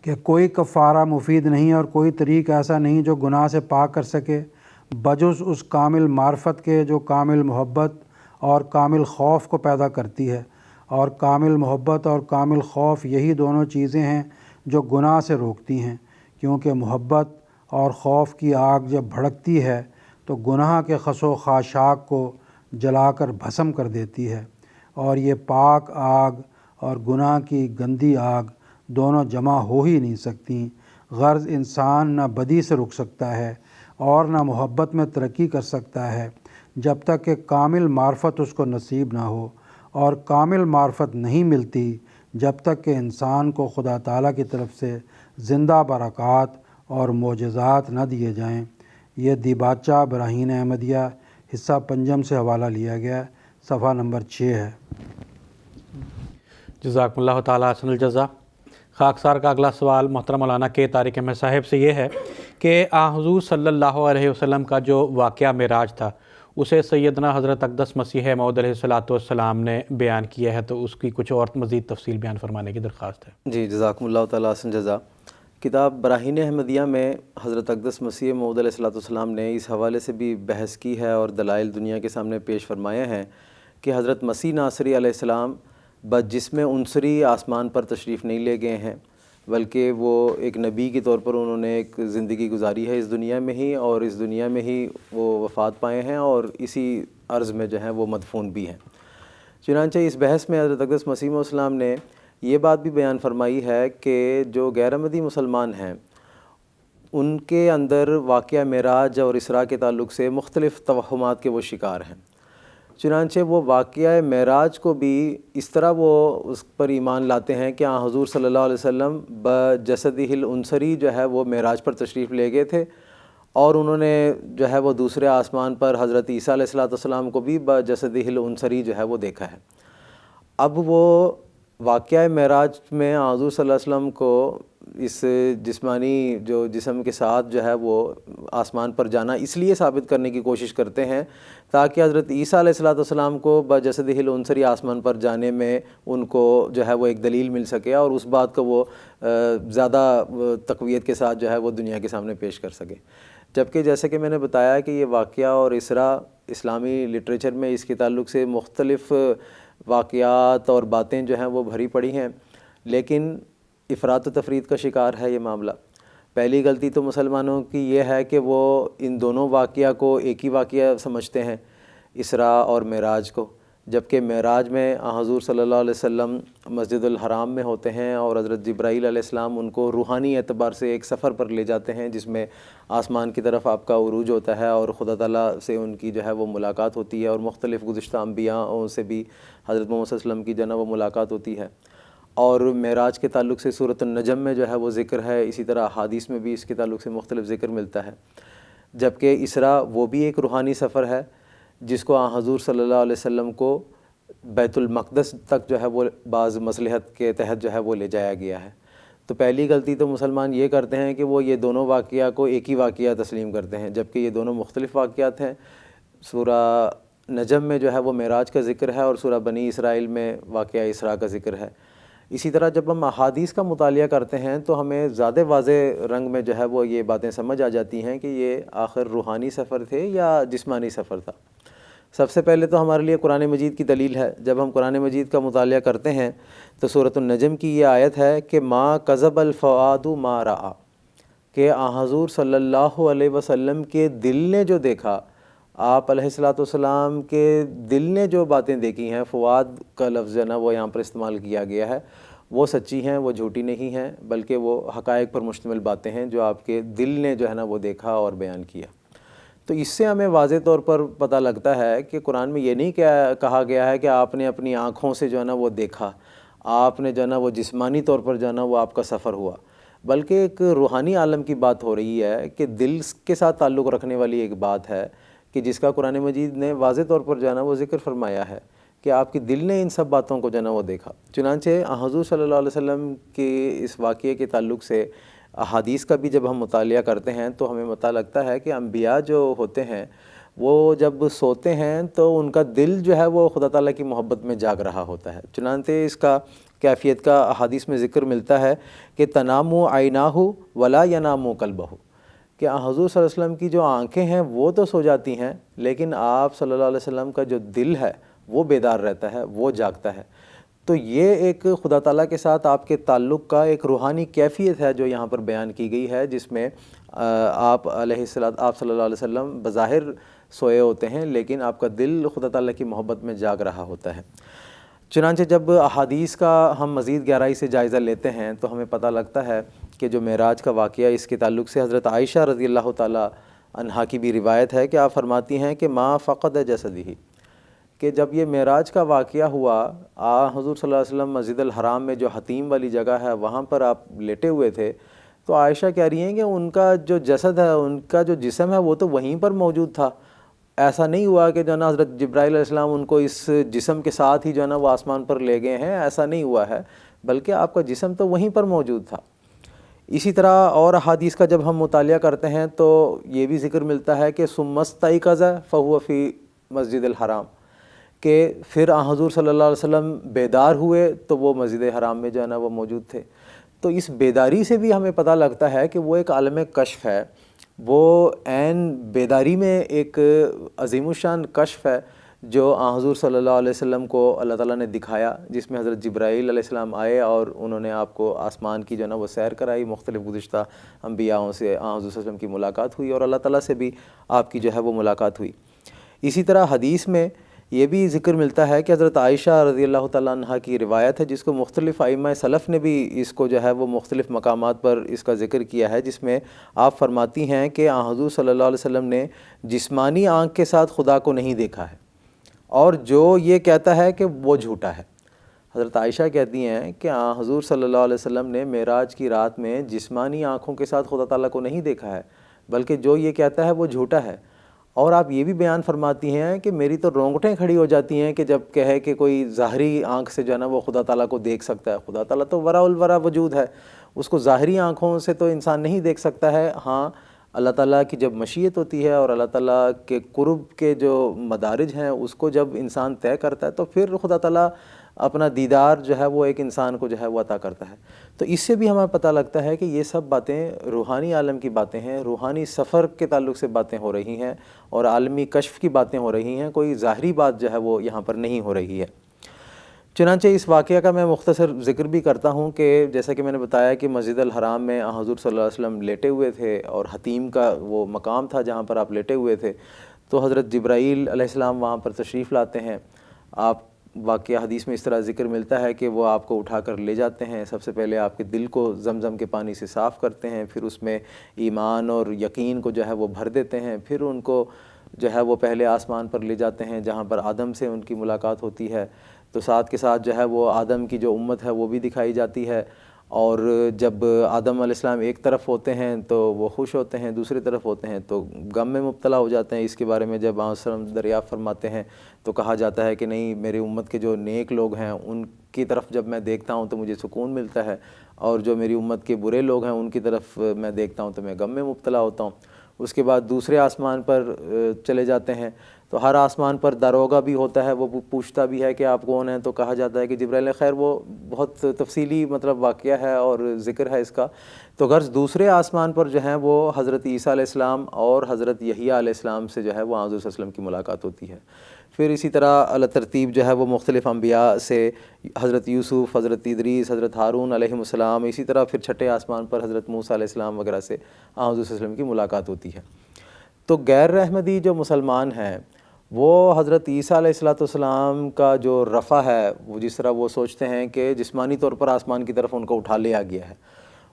کہ کوئی کفارہ مفید نہیں اور کوئی طریق ایسا نہیں جو گناہ سے پاک کر سکے بجز اس کامل معرفت کے جو کامل محبت اور کامل خوف کو پیدا کرتی ہے، اور کامل محبت اور کامل خوف یہی دونوں چیزیں ہیں جو گناہ سے روکتی ہیں، کیونکہ محبت اور خوف کی آگ جب بھڑکتی ہے تو گناہ کے خس و خاشاک کو جلا کر بھسم کر دیتی ہے، اور یہ پاک آگ اور گناہ کی گندی آگ دونوں جمع ہو ہی نہیں سکتی۔ غرض انسان نہ بدی سے رک سکتا ہے اور نہ محبت میں ترقی کر سکتا ہے جب تک کہ کامل معرفت اس کو نصیب نہ ہو، اور کامل معرفت نہیں ملتی جب تک کہ انسان کو خدا تعالیٰ کی طرف سے زندہ برکات اور معجزات نہ دیے جائیں۔ یہ دیباچہ براہین احمدیہ حصہ پنجم سے حوالہ لیا گیا، صفحہ نمبر 6 ہے۔ جزاکم اللہ تعالیٰ احسن الجزا۔ خاکسار کا اگلا سوال محترم مولانا کے طارق احمد صاحب سے یہ ہے کہ حضور صلی اللہ علیہ وسلم کا جو واقعہ معراج تھا اسے سیدنا حضرت اقدس مسیح موعود علیہ السلام نے بیان کیا ہے، تو اس کی کچھ اور مزید تفصیل بیان فرمانے کی درخواست ہے۔ جی جزاکم اللہ تعالیٰ احسن جزا۔ کتاب براہین احمدیہ میں حضرت اقدس مسیح موعود علیہ السلام نے اس حوالے سے بھی بحث کی ہے اور دلائل دنیا کے سامنے پیش فرمائے ہیں کہ حضرت مسیح ناصری علیہ السلام بجسم عنصری آسمان پر تشریف نہیں لے گئے ہیں، بلکہ وہ ایک نبی کے طور پر انہوں نے ایک زندگی گزاری ہے اس دنیا میں ہی، اور اس دنیا میں ہی وہ وفات پائے ہیں اور اسی عرض میں جو ہیں وہ مدفون بھی ہیں۔ چنانچہ اس بحث میں حضرت اقدس مسیح علیہ السلام نے یہ بات بھی بیان فرمائی ہے کہ جو غیر احمدی مسلمان ہیں ان کے اندر واقعہ معراج اور اسراء کے تعلق سے مختلف توہمات کے وہ شکار ہیں۔ چنانچہ وہ واقعہ معراج کو بھی اس طرح وہ اس پر ایمان لاتے ہیں کہ حضور صلی اللہ علیہ وسلم بجسدہ العنصری جو ہے وہ معراج پر تشریف لے گئے تھے، اور انہوں نے جو ہے وہ دوسرے آسمان پر حضرت عیسیٰ علیہ السلام کو بھی بجسدہ العنصری جو ہے وہ دیکھا ہے۔ اب وہ واقعہ معراج میں حضور صلی اللہ علیہ وسلم کو اس جسمانی جو جسم کے ساتھ جو ہے وہ آسمان پر جانا اس لیے ثابت کرنے کی کوشش کرتے ہیں تاکہ حضرت عیسیٰ علیہ السلام کو بجسدہ العنصری آسمان پر جانے میں ان کو جو ہے وہ ایک دلیل مل سکے، اور اس بات کو وہ زیادہ تقویت کے ساتھ جو ہے وہ دنیا کے سامنے پیش کر سکے۔ جبکہ جیسے کہ میں نے بتایا کہ یہ واقعہ اور اسراء اسلامی لٹریچر میں اس کے تعلق سے مختلف واقعات اور باتیں جو ہیں وہ بھری پڑی ہیں، لیکن افراط و تفرید کا شکار ہے یہ معاملہ۔ پہلی غلطی تو مسلمانوں کی یہ ہے کہ وہ ان دونوں واقعہ کو ایک ہی واقعہ سمجھتے ہیں، اسراء اور معراج کو، جبکہ معراج میں حضور صلی اللہ علیہ وسلم مسجد الحرام میں ہوتے ہیں اور حضرت جبرائیل علیہ السلام ان کو روحانی اعتبار سے ایک سفر پر لے جاتے ہیں جس میں آسمان کی طرف آپ کا عروج ہوتا ہے اور خدا تعالیٰ سے ان کی جو ہے وہ ملاقات ہوتی ہے، اور مختلف گزشتہ انبیاء سے بھی حضرت محمد صلی اللہ علیہ وسلم کی جو ہے وہ ملاقات ہوتی ہے۔ اور معراج کے تعلق سے سورۃ النجم میں جو ہے وہ ذکر ہے، اسی طرح احادیث میں بھی اس کے تعلق سے مختلف ذکر ملتا ہے۔ جبکہ اسراء وہ بھی ایک روحانی سفر ہے جس کو حضور صلی اللہ علیہ وسلم کو بیت المقدس تک جو ہے وہ بعض مصلحت کے تحت جو ہے وہ لے جایا گیا ہے۔ تو پہلی غلطی تو مسلمان یہ کرتے ہیں کہ وہ یہ دونوں واقعہ کو ایک ہی واقعہ تسلیم کرتے ہیں، جبکہ یہ دونوں مختلف واقعات ہیں۔ سورہ نجم میں جو ہے وہ معراج کا ذکر ہے، اور سورہ بنی اسرائیل میں واقعہ اسراء کا ذکر ہے۔ اسی طرح جب ہم احادیث کا مطالعہ کرتے ہیں تو ہمیں زیادہ واضح رنگ میں جو ہے وہ یہ باتیں سمجھ آ جاتی ہیں کہ یہ آخر روحانی سفر تھے یا جسمانی سفر تھا۔ سب سے پہلے تو ہمارے لیے قرآن مجید کی دلیل ہے۔ جب ہم قرآن مجید کا مطالعہ کرتے ہیں تو سورۃ النجم کی یہ آیت ہے کہ ما کذب الفؤاد ما رأى، کہ حضور صلی اللہ علیہ وسلم کے دل نے جو دیکھا، آپ علیہ الصلوۃ والسلام کے دل نے جو باتیں دیکھی ہیں، فؤاد کا لفظ جو ہے نا وہ یہاں پر استعمال کیا گیا ہے، وہ سچی ہیں، وہ جھوٹی نہیں ہیں، بلکہ وہ حقائق پر مشتمل باتیں ہیں جو آپ کے دل نے جو ہے نا وہ دیکھا اور بیان کیا۔ تو اس سے ہمیں واضح طور پر پتہ لگتا ہے کہ قرآن میں یہ نہیں کہا گیا ہے کہ آپ نے اپنی آنکھوں سے جو ہے نا وہ دیکھا، آپ نے جو ہے نا وہ جسمانی طور پر جو ہے نا وہ آپ کا سفر ہوا، بلکہ ایک روحانی عالم کی بات ہو رہی ہے کہ دل کے ساتھ تعلق رکھنے والی ایک بات ہے کہ جس کا قرآن مجید نے واضح طور پر جو ہے نا وہ ذکر فرمایا ہے کہ آپ کے دل نے ان سب باتوں کو جو ہے نا وہ دیکھا۔ چنانچہ حضور صلی اللہ علیہ وسلم کے اس واقعے کے تعلق سے احادیث کا بھی جب ہم مطالعہ کرتے ہیں تو ہمیں پتہ لگتا ہے کہ انبیاء جو ہوتے ہیں وہ جب سوتے ہیں تو ان کا دل جو ہے وہ خدا تعالیٰ کی محبت میں جاگ رہا ہوتا ہے۔ چنانچہ اس کا کیفیت کا احادیث میں ذکر ملتا ہے کہ تنام عیناہ ولا ینام قلبہ، کہ حضور صلی اللہ علیہ وسلم کی جو آنکھیں ہیں وہ تو سو جاتی ہیں، لیکن آپ صلی اللہ علیہ وسلم کا جو دل ہے وہ بیدار رہتا ہے، وہ جاگتا ہے۔ تو یہ ایک خدا تعالیٰ کے ساتھ آپ کے تعلق کا ایک روحانی کیفیت ہے جو یہاں پر بیان کی گئی ہے، جس میں آپ صلی اللہ علیہ وسلم بظاہر سوئے ہوتے ہیں لیکن آپ کا دل خدا تعالیٰ کی محبت میں جاگ رہا ہوتا ہے۔ چنانچہ جب احادیث کا ہم مزید گہرائی سے جائزہ لیتے ہیں تو ہمیں پتہ لگتا ہے کہ جو معراج کا واقعہ، اس کے تعلق سے حضرت عائشہ رضی اللہ تعالیٰ عنہا کی بھی روایت ہے کہ آپ فرماتی ہیں کہ ما فقد جسدہ، کہ جب یہ معراج کا واقعہ ہوا، حضور صلی اللہ علیہ وسلم مسجد الحرام میں جو حتیم والی جگہ ہے وہاں پر آپ لیٹے ہوئے تھے، تو عائشہ کہہ رہی ہیں کہ ان کا جو جسد ہے، ان کا جو جسم ہے وہ تو وہیں پر موجود تھا۔ ایسا نہیں ہوا کہ جو ہے نا حضرت جبرائیل علیہ السلام ان کو اس جسم کے ساتھ ہی جو ہے نا وہ آسمان پر لے گئے ہیں، ایسا نہیں ہوا ہے، بلکہ آپ کا جسم تو وہیں پر موجود تھا۔ اسی طرح اور احادیث کا جب ہم مطالعہ کرتے ہیں تو یہ بھی ذکر ملتا ہے کہ ثم استيقظ فهو فی مسجد الحرام، کہ پھر حضور صلی اللہ علیہ وسلم بیدار ہوئے تو وہ مسجد حرام میں جو ہے نا وہ موجود تھے۔ تو اس بیداری سے بھی ہمیں پتہ لگتا ہے کہ وہ ایک عالم کشف ہے، وہ عین بیداری میں ایک عظیم الشان کشف ہے جو حضور صلی اللہ علیہ وسلم کو اللہ تعالیٰ نے دکھایا، جس میں حضرت جبرائیل علیہ السلام آئے اور انہوں نے آپ کو آسمان کی جو ہے نا وہ سیر کرائی، مختلف گزشتہ انبیاءوں سے حضور صلی اللہ علیہ وسلم کی ملاقات ہوئی اور اللہ تعالیٰ سے بھی آپ کی جو ہے وہ ملاقات ہوئی۔ اسی طرح حدیث میں یہ بھی ذکر ملتا ہے کہ حضرت عائشہ رضی اللہ تعالیٰ عنہ کی روایت ہے، جس کو مختلف ائمہ سلف نے بھی اس کو جو ہے وہ مختلف مقامات پر اس کا ذکر کیا ہے، جس میں آپ فرماتی ہیں کہ حضور صلی اللہ علیہ وسلم نے جسمانی آنکھ کے ساتھ خدا کو نہیں دیکھا ہے، اور جو یہ کہتا ہے کہ وہ جھوٹا ہے۔ حضرت عائشہ کہتی ہیں کہ حضور صلی اللہ علیہ وسلم نے معراج کی رات میں جسمانی آنکھوں کے ساتھ خدا تعالیٰ کو نہیں دیکھا ہے، بلکہ جو یہ کہتا ہے وہ جھوٹا ہے۔ اور آپ یہ بھی بیان فرماتی ہیں کہ میری تو رونگٹیں کھڑی ہو جاتی ہیں کہ جب کہے کہ کوئی ظاہری آنکھ سے جو ہے نا وہ خدا تعالیٰ کو دیکھ سکتا ہے۔ خدا تعالیٰ تو ورا الورا وجود ہے، اس کو ظاہری آنکھوں سے تو انسان نہیں دیکھ سکتا ہے۔ ہاں، اللہ تعالیٰ کی جب مشیت ہوتی ہے اور اللہ تعالیٰ کے قرب کے جو مدارج ہیں اس کو جب انسان طے کرتا ہے تو پھر خدا تعالیٰ اپنا دیدار جو ہے وہ ایک انسان کو جو ہے وہ عطا کرتا ہے۔ تو اس سے بھی ہمیں پتہ لگتا ہے کہ یہ سب باتیں روحانی عالم کی باتیں ہیں، روحانی سفر کے تعلق سے باتیں ہو رہی ہیں اور عالمی کشف کی باتیں ہو رہی ہیں، کوئی ظاہری بات جو ہے وہ یہاں پر نہیں ہو رہی ہے۔ چنانچہ اس واقعہ کا میں مختصر ذکر بھی کرتا ہوں کہ جیسا کہ میں نے بتایا کہ مسجد الحرام میں حضور صلی اللہ علیہ وسلم لیٹے ہوئے تھے اور حتیم کا وہ مقام تھا جہاں پر آپ لیٹے ہوئے تھے، تو حضرت جبرائیل علیہ السلام وہاں پر تشریف لاتے ہیں۔ آپ واقعہ حدیث میں اس طرح ذکر ملتا ہے کہ وہ آپ کو اٹھا کر لے جاتے ہیں، سب سے پہلے آپ کے دل کو زمزم کے پانی سے صاف کرتے ہیں، پھر اس میں ایمان اور یقین کو جو ہے وہ بھر دیتے ہیں، پھر ان کو جو ہے وہ پہلے آسمان پر لے جاتے ہیں جہاں پر آدم سے ان کی ملاقات ہوتی ہے، تو ساتھ کے ساتھ جو ہے وہ آدم کی جو امت ہے وہ بھی دکھائی جاتی ہے، اور جب آدم علیہ السلام ایک طرف ہوتے ہیں تو وہ خوش ہوتے ہیں، دوسری طرف ہوتے ہیں تو غم میں مبتلا ہو جاتے ہیں۔ اس کے بارے میں جب آپ وسلم دریافت فرماتے ہیں تو کہا جاتا ہے کہ نہیں، میری امت کے جو نیک لوگ ہیں ان کی طرف جب میں دیکھتا ہوں تو مجھے سکون ملتا ہے، اور جو میری امت کے برے لوگ ہیں ان کی طرف میں دیکھتا ہوں تو میں غم میں مبتلا ہوتا ہوں۔ اس کے بعد دوسرے آسمان پر چلے جاتے ہیں تو ہر آسمان پر داروغہ بھی ہوتا ہے، وہ پوچھتا بھی ہے کہ آپ کون ہیں، تو کہا جاتا ہے کہ جبرائیل۔ خیر وہ بہت تفصیلی واقعہ ہے اور ذکر ہے اس کا۔ تو غرض دوسرے آسمان پر جو ہیں وہ حضرت عیسیٰ علیہ السلام اور حضرت یحییٰ علیہ السلام سے جو ہے وہ حضور صلی اللہ علیہ وسلم کی ملاقات ہوتی ہے۔ پھر اسی طرح اللہ ترتیب جو ہے وہ مختلف انبیاء سے حضرت یوسف، حضرت ادریس، حضرت ہارون علیہم السلام، اسی طرح پھر چھٹے آسمان پر حضرت موسیٰ علیہ السلام وغیرہ سے حضور صلی اللہ علیہ وسلم کی ملاقات ہوتی ہے۔ تو غیر احمدی جو مسلمان ہیں وہ حضرت عیسیٰ علیہ السلام کا جو رفع ہے، وہ جس طرح وہ سوچتے ہیں کہ جسمانی طور پر آسمان کی طرف ان کو اٹھا لیا گیا ہے،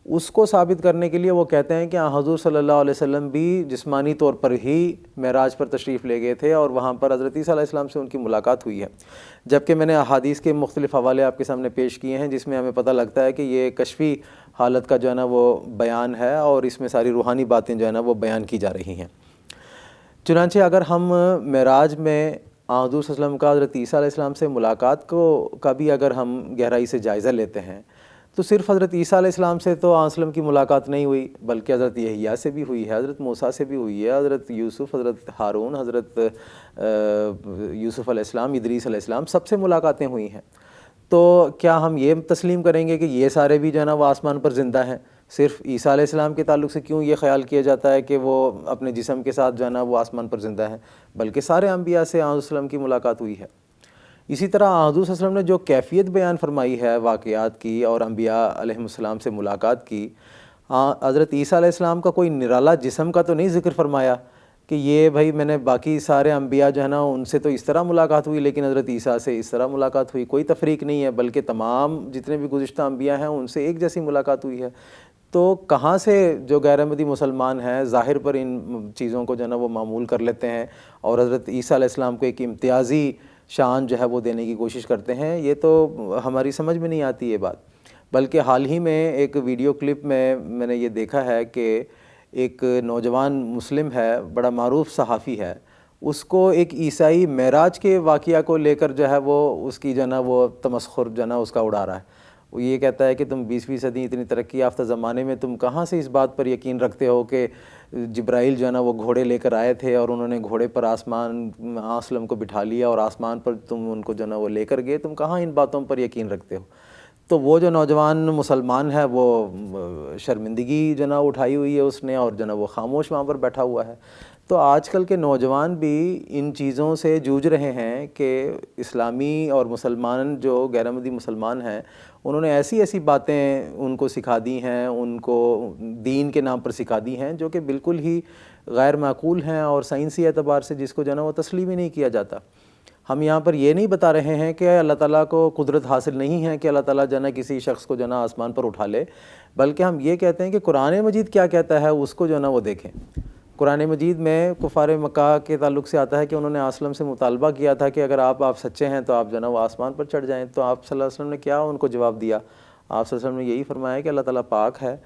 اس کو ثابت کرنے کے لیے وہ کہتے ہیں کہ حضور صلی اللہ علیہ وسلم بھی جسمانی طور پر ہی معراج پر تشریف لے گئے تھے اور وہاں پر حضرت عیسیٰ علیہ السلام سے ان کی ملاقات ہوئی ہے۔ جبکہ میں نے احادیث کے مختلف حوالے آپ کے سامنے پیش کیے ہیں جس میں ہمیں پتہ لگتا ہے کہ یہ کشفی حالت کا جو ہے نا وہ بیان ہے، اور اس میں ساری روحانی باتیں جو ہے نا وہ بیان کی جا رہی ہیں۔ چنانچہ اگر ہم معراج میں حضور صلی اللہ علیہ وسلم کا حضرت عیسیٰ علیہ السلام سے ملاقات کا بھی اگر ہم گہرائی سے جائزہ لیتے ہیں تو صرف حضرت عیسیٰ علیہ السلام سے تو حضرت وسلم کی ملاقات نہیں ہوئی، بلکہ حضرت یحییٰ سے بھی ہوئی ہے، حضرت موسیٰ سے بھی ہوئی ہے، حضرت یوسف، حضرت ہارون، حضرت یوسف علیہ السلام، ادریس علیہ السلام، سب سے ملاقاتیں ہوئی ہیں۔ تو کیا ہم یہ تسلیم کریں گے کہ یہ سارے بھی جو ہے نا وہ آسمان پر زندہ ہیں؟ صرف عیسیٰ علیہ السلام کے تعلق سے کیوں یہ خیال کیا جاتا ہے کہ وہ اپنے جسم کے ساتھ جو ہے نا وہ آسمان پر زندہ ہیں، بلکہ سارے انبیاء سے حضور صلی اللہ علیہ وسلم کی ملاقات ہوئی ہے۔ اسی طرح حضور صلی اللہ علیہ وسلم نے جو کیفیت بیان فرمائی ہے واقعات کی اور انبیاء علیہ السلام سے ملاقات کی، حضرت عیسیٰ علیہ السلام کا کوئی نرالا جسم کا تو نہیں ذکر فرمایا کہ یہ بھائی میں نے باقی سارے انبیاء جو ہے نا ان سے تو اس طرح ملاقات ہوئی لیکن حضرت عیسیٰ سے اس طرح ملاقات ہوئی۔ کوئی تفریق نہیں ہے، بلکہ تمام جتنے بھی گزشتہ انبیاء ہیں ان سے ایک جیسی ملاقات ہوئی ہے۔ تو کہاں سے جو غیر احمدی مسلمان ہیں ظاہر پر ان چیزوں کو جو ہے نا وہ معمول کر لیتے ہیں اور حضرت عیسیٰ علیہ السلام کو ایک امتیازی شان جو ہے وہ دینے کی کوشش کرتے ہیں، یہ تو ہماری سمجھ میں نہیں آتی یہ بات۔ بلکہ حال ہی میں ایک ویڈیو کلپ میں نے یہ دیکھا ہے کہ ایک نوجوان مسلم ہے، بڑا معروف صحافی ہے، اس کو ایک عیسائی معراج کے واقعہ کو لے کر جو ہے وہ اس کی جو ہے نا وہ تمسخر جو ہے نا اس کا اڑا رہا ہے۔ وہ یہ کہتا ہے کہ تم 20ویں صدی اتنی ترقی یافتہ زمانے میں تم کہاں سے اس بات پر یقین رکھتے ہو کہ جبرائیل جو ہے نا وہ گھوڑے لے کر آئے تھے اور انہوں نے گھوڑے پر آسمان وسلم کو بٹھا لیا اور آسمان پر تم ان کو جو ہے نا وہ لے کر گئے، تم کہاں ان باتوں پر یقین رکھتے ہو؟ تو وہ جو نوجوان مسلمان ہے وہ شرمندگی جو ہے نا اٹھائی ہوئی ہے اس نے، اور جو ہے نا وہ خاموش وہاں پر بیٹھا ہوا ہے۔ تو آج کل کے نوجوان بھی ان چیزوں سے جوجھ رہے ہیں کہ اسلامی اور مسلمان جو غیر احمدی مسلمان ہیں انہوں نے ایسی ایسی باتیں ان کو سکھا دی ہیں، ان کو دین کے نام پر سکھا دی ہیں جو کہ بالکل ہی غیر معقول ہیں اور سائنسی اعتبار سے جس کو جو ہے نا وہ تسلیم ہی نہیں کیا جاتا۔ ہم یہاں پر یہ نہیں بتا رہے ہیں کہ اللہ تعالیٰ کو قدرت حاصل نہیں ہے کہ اللہ تعالیٰ جو ہے نا کسی شخص کو جو ہے نا آسمان پر اٹھا لے، بلکہ ہم یہ کہتے ہیں کہ قرآن مجید کیا کہتا ہے اس کو جو ہے نا وہ دیکھیں۔ قرآن مجید میں کفار مکہ کے تعلق سے آتا ہے کہ انہوں نے وسلم سے مطالبہ کیا تھا کہ اگر آپ سچے ہیں تو آپ جو ہے نا وہ آسمان پر چڑھ جائیں، تو آپ صلی اللہ علیہ وسلم نے کیا ان کو جواب دیا؟ آپ صلی اللہ علیہ وسلم نے یہی فرمایا کہ اللہ تعالیٰ پاک ہے،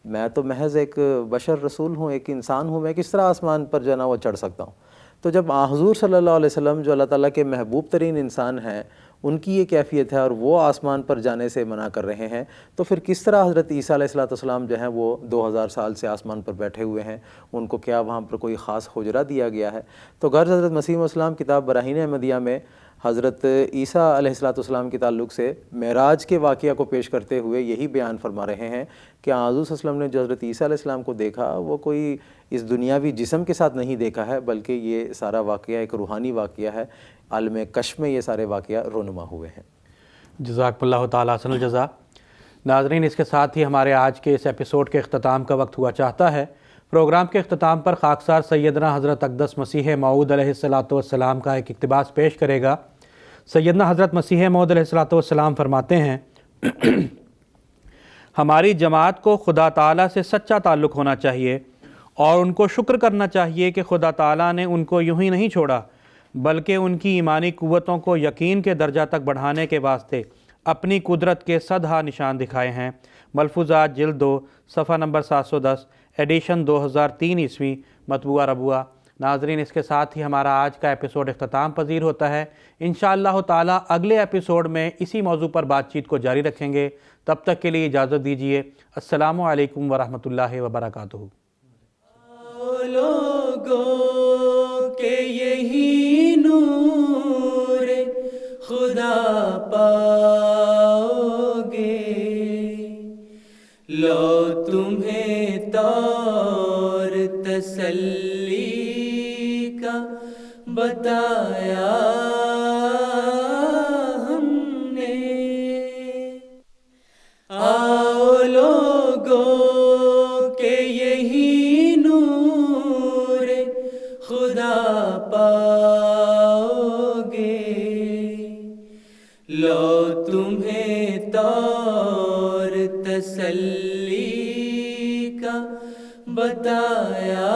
میں تو محض ایک بشر رسول ہوں، ایک انسان ہوں، میں کس طرح آسمان پر جو ہے نا وہ چڑھ سکتا ہوں؟ تو جب حضور صلی اللہ علیہ وسلم جو اللہ تعالیٰ کے محبوب ترین انسان ہیں ان کی یہ کیفیت ہے اور وہ آسمان پر جانے سے منع کر رہے ہیں، تو پھر کس طرح حضرت عیسیٰ علیہ السلام جو ہیں وہ 2000 سال سے آسمان پر بیٹھے ہوئے ہیں؟ ان کو کیا وہاں پر کوئی خاص حجرہ دیا گیا ہے؟ تو غرض حضرت مسیح موعود السلام کتاب براہین احمدیہ میں حضرت عیسیٰ علیہ السلام کے تعلق سے معراج کے واقعہ کو پیش کرتے ہوئے یہی بیان فرما رہے ہیں کہ حضور صلی اللہ علیہ وسلم نے جو حضرت عیسیٰ علیہ السلام کو دیکھا وہ کوئی اس دنیاوی جسم کے ساتھ نہیں دیکھا ہے، بلکہ یہ سارا واقعہ ایک روحانی واقعہ ہے، عالم کشف میں یہ سارے واقعہ رونما ہوئے ہیں۔ جزاک اللہ تعالیٰ حسن الجزا۔ ناظرین، اس کے ساتھ ہی ہمارے آج کے اس ایپیسوڈ کے اختتام کا وقت ہوا چاہتا ہے۔ پروگرام کے اختتام پر خاکسار سیدنا حضرت اقدس مسیح موعود علیہ السلام کا ایک اقتباس پیش کرے گا۔ سیدنا حضرت مسیح موعود علیہ السلام فرماتے ہیں، ہماری جماعت کو خدا تعالیٰ سے سچا تعلق ہونا چاہیے اور ان کو شکر کرنا چاہیے کہ خدا تعالیٰ نے ان کو یوں ہی نہیں چھوڑا، بلکہ ان کی ایمانی قوتوں کو یقین کے درجہ تک بڑھانے کے واسطے اپنی قدرت کے 100 نشان دکھائے ہیں۔ ملفوظات جلد 2 صفحہ نمبر 710 ایڈیشن 2003 عیسوی مطبوعہ ربوہ۔ ناظرین، اس کے ساتھ ہی ہمارا آج کا ایپیسوڈ اختتام پذیر ہوتا ہے۔ انشاءاللہ تعالی اگلے ایپیسوڈ میں اسی موضوع پر بات چیت کو جاری رکھیں گے۔ تب تک کے لیے اجازت دیجیے۔ السلام علیکم ورحمۃ اللہ وبرکاتہ۔ لوگوں کے یہی نور خدا پاؤ گے، لو تمہیں طور تسلی کا بتایا ہم نے۔ آؤ لوگوں کے یہی نور خدا پاؤ گے، لو تمہیں طور تسلی کا بتایا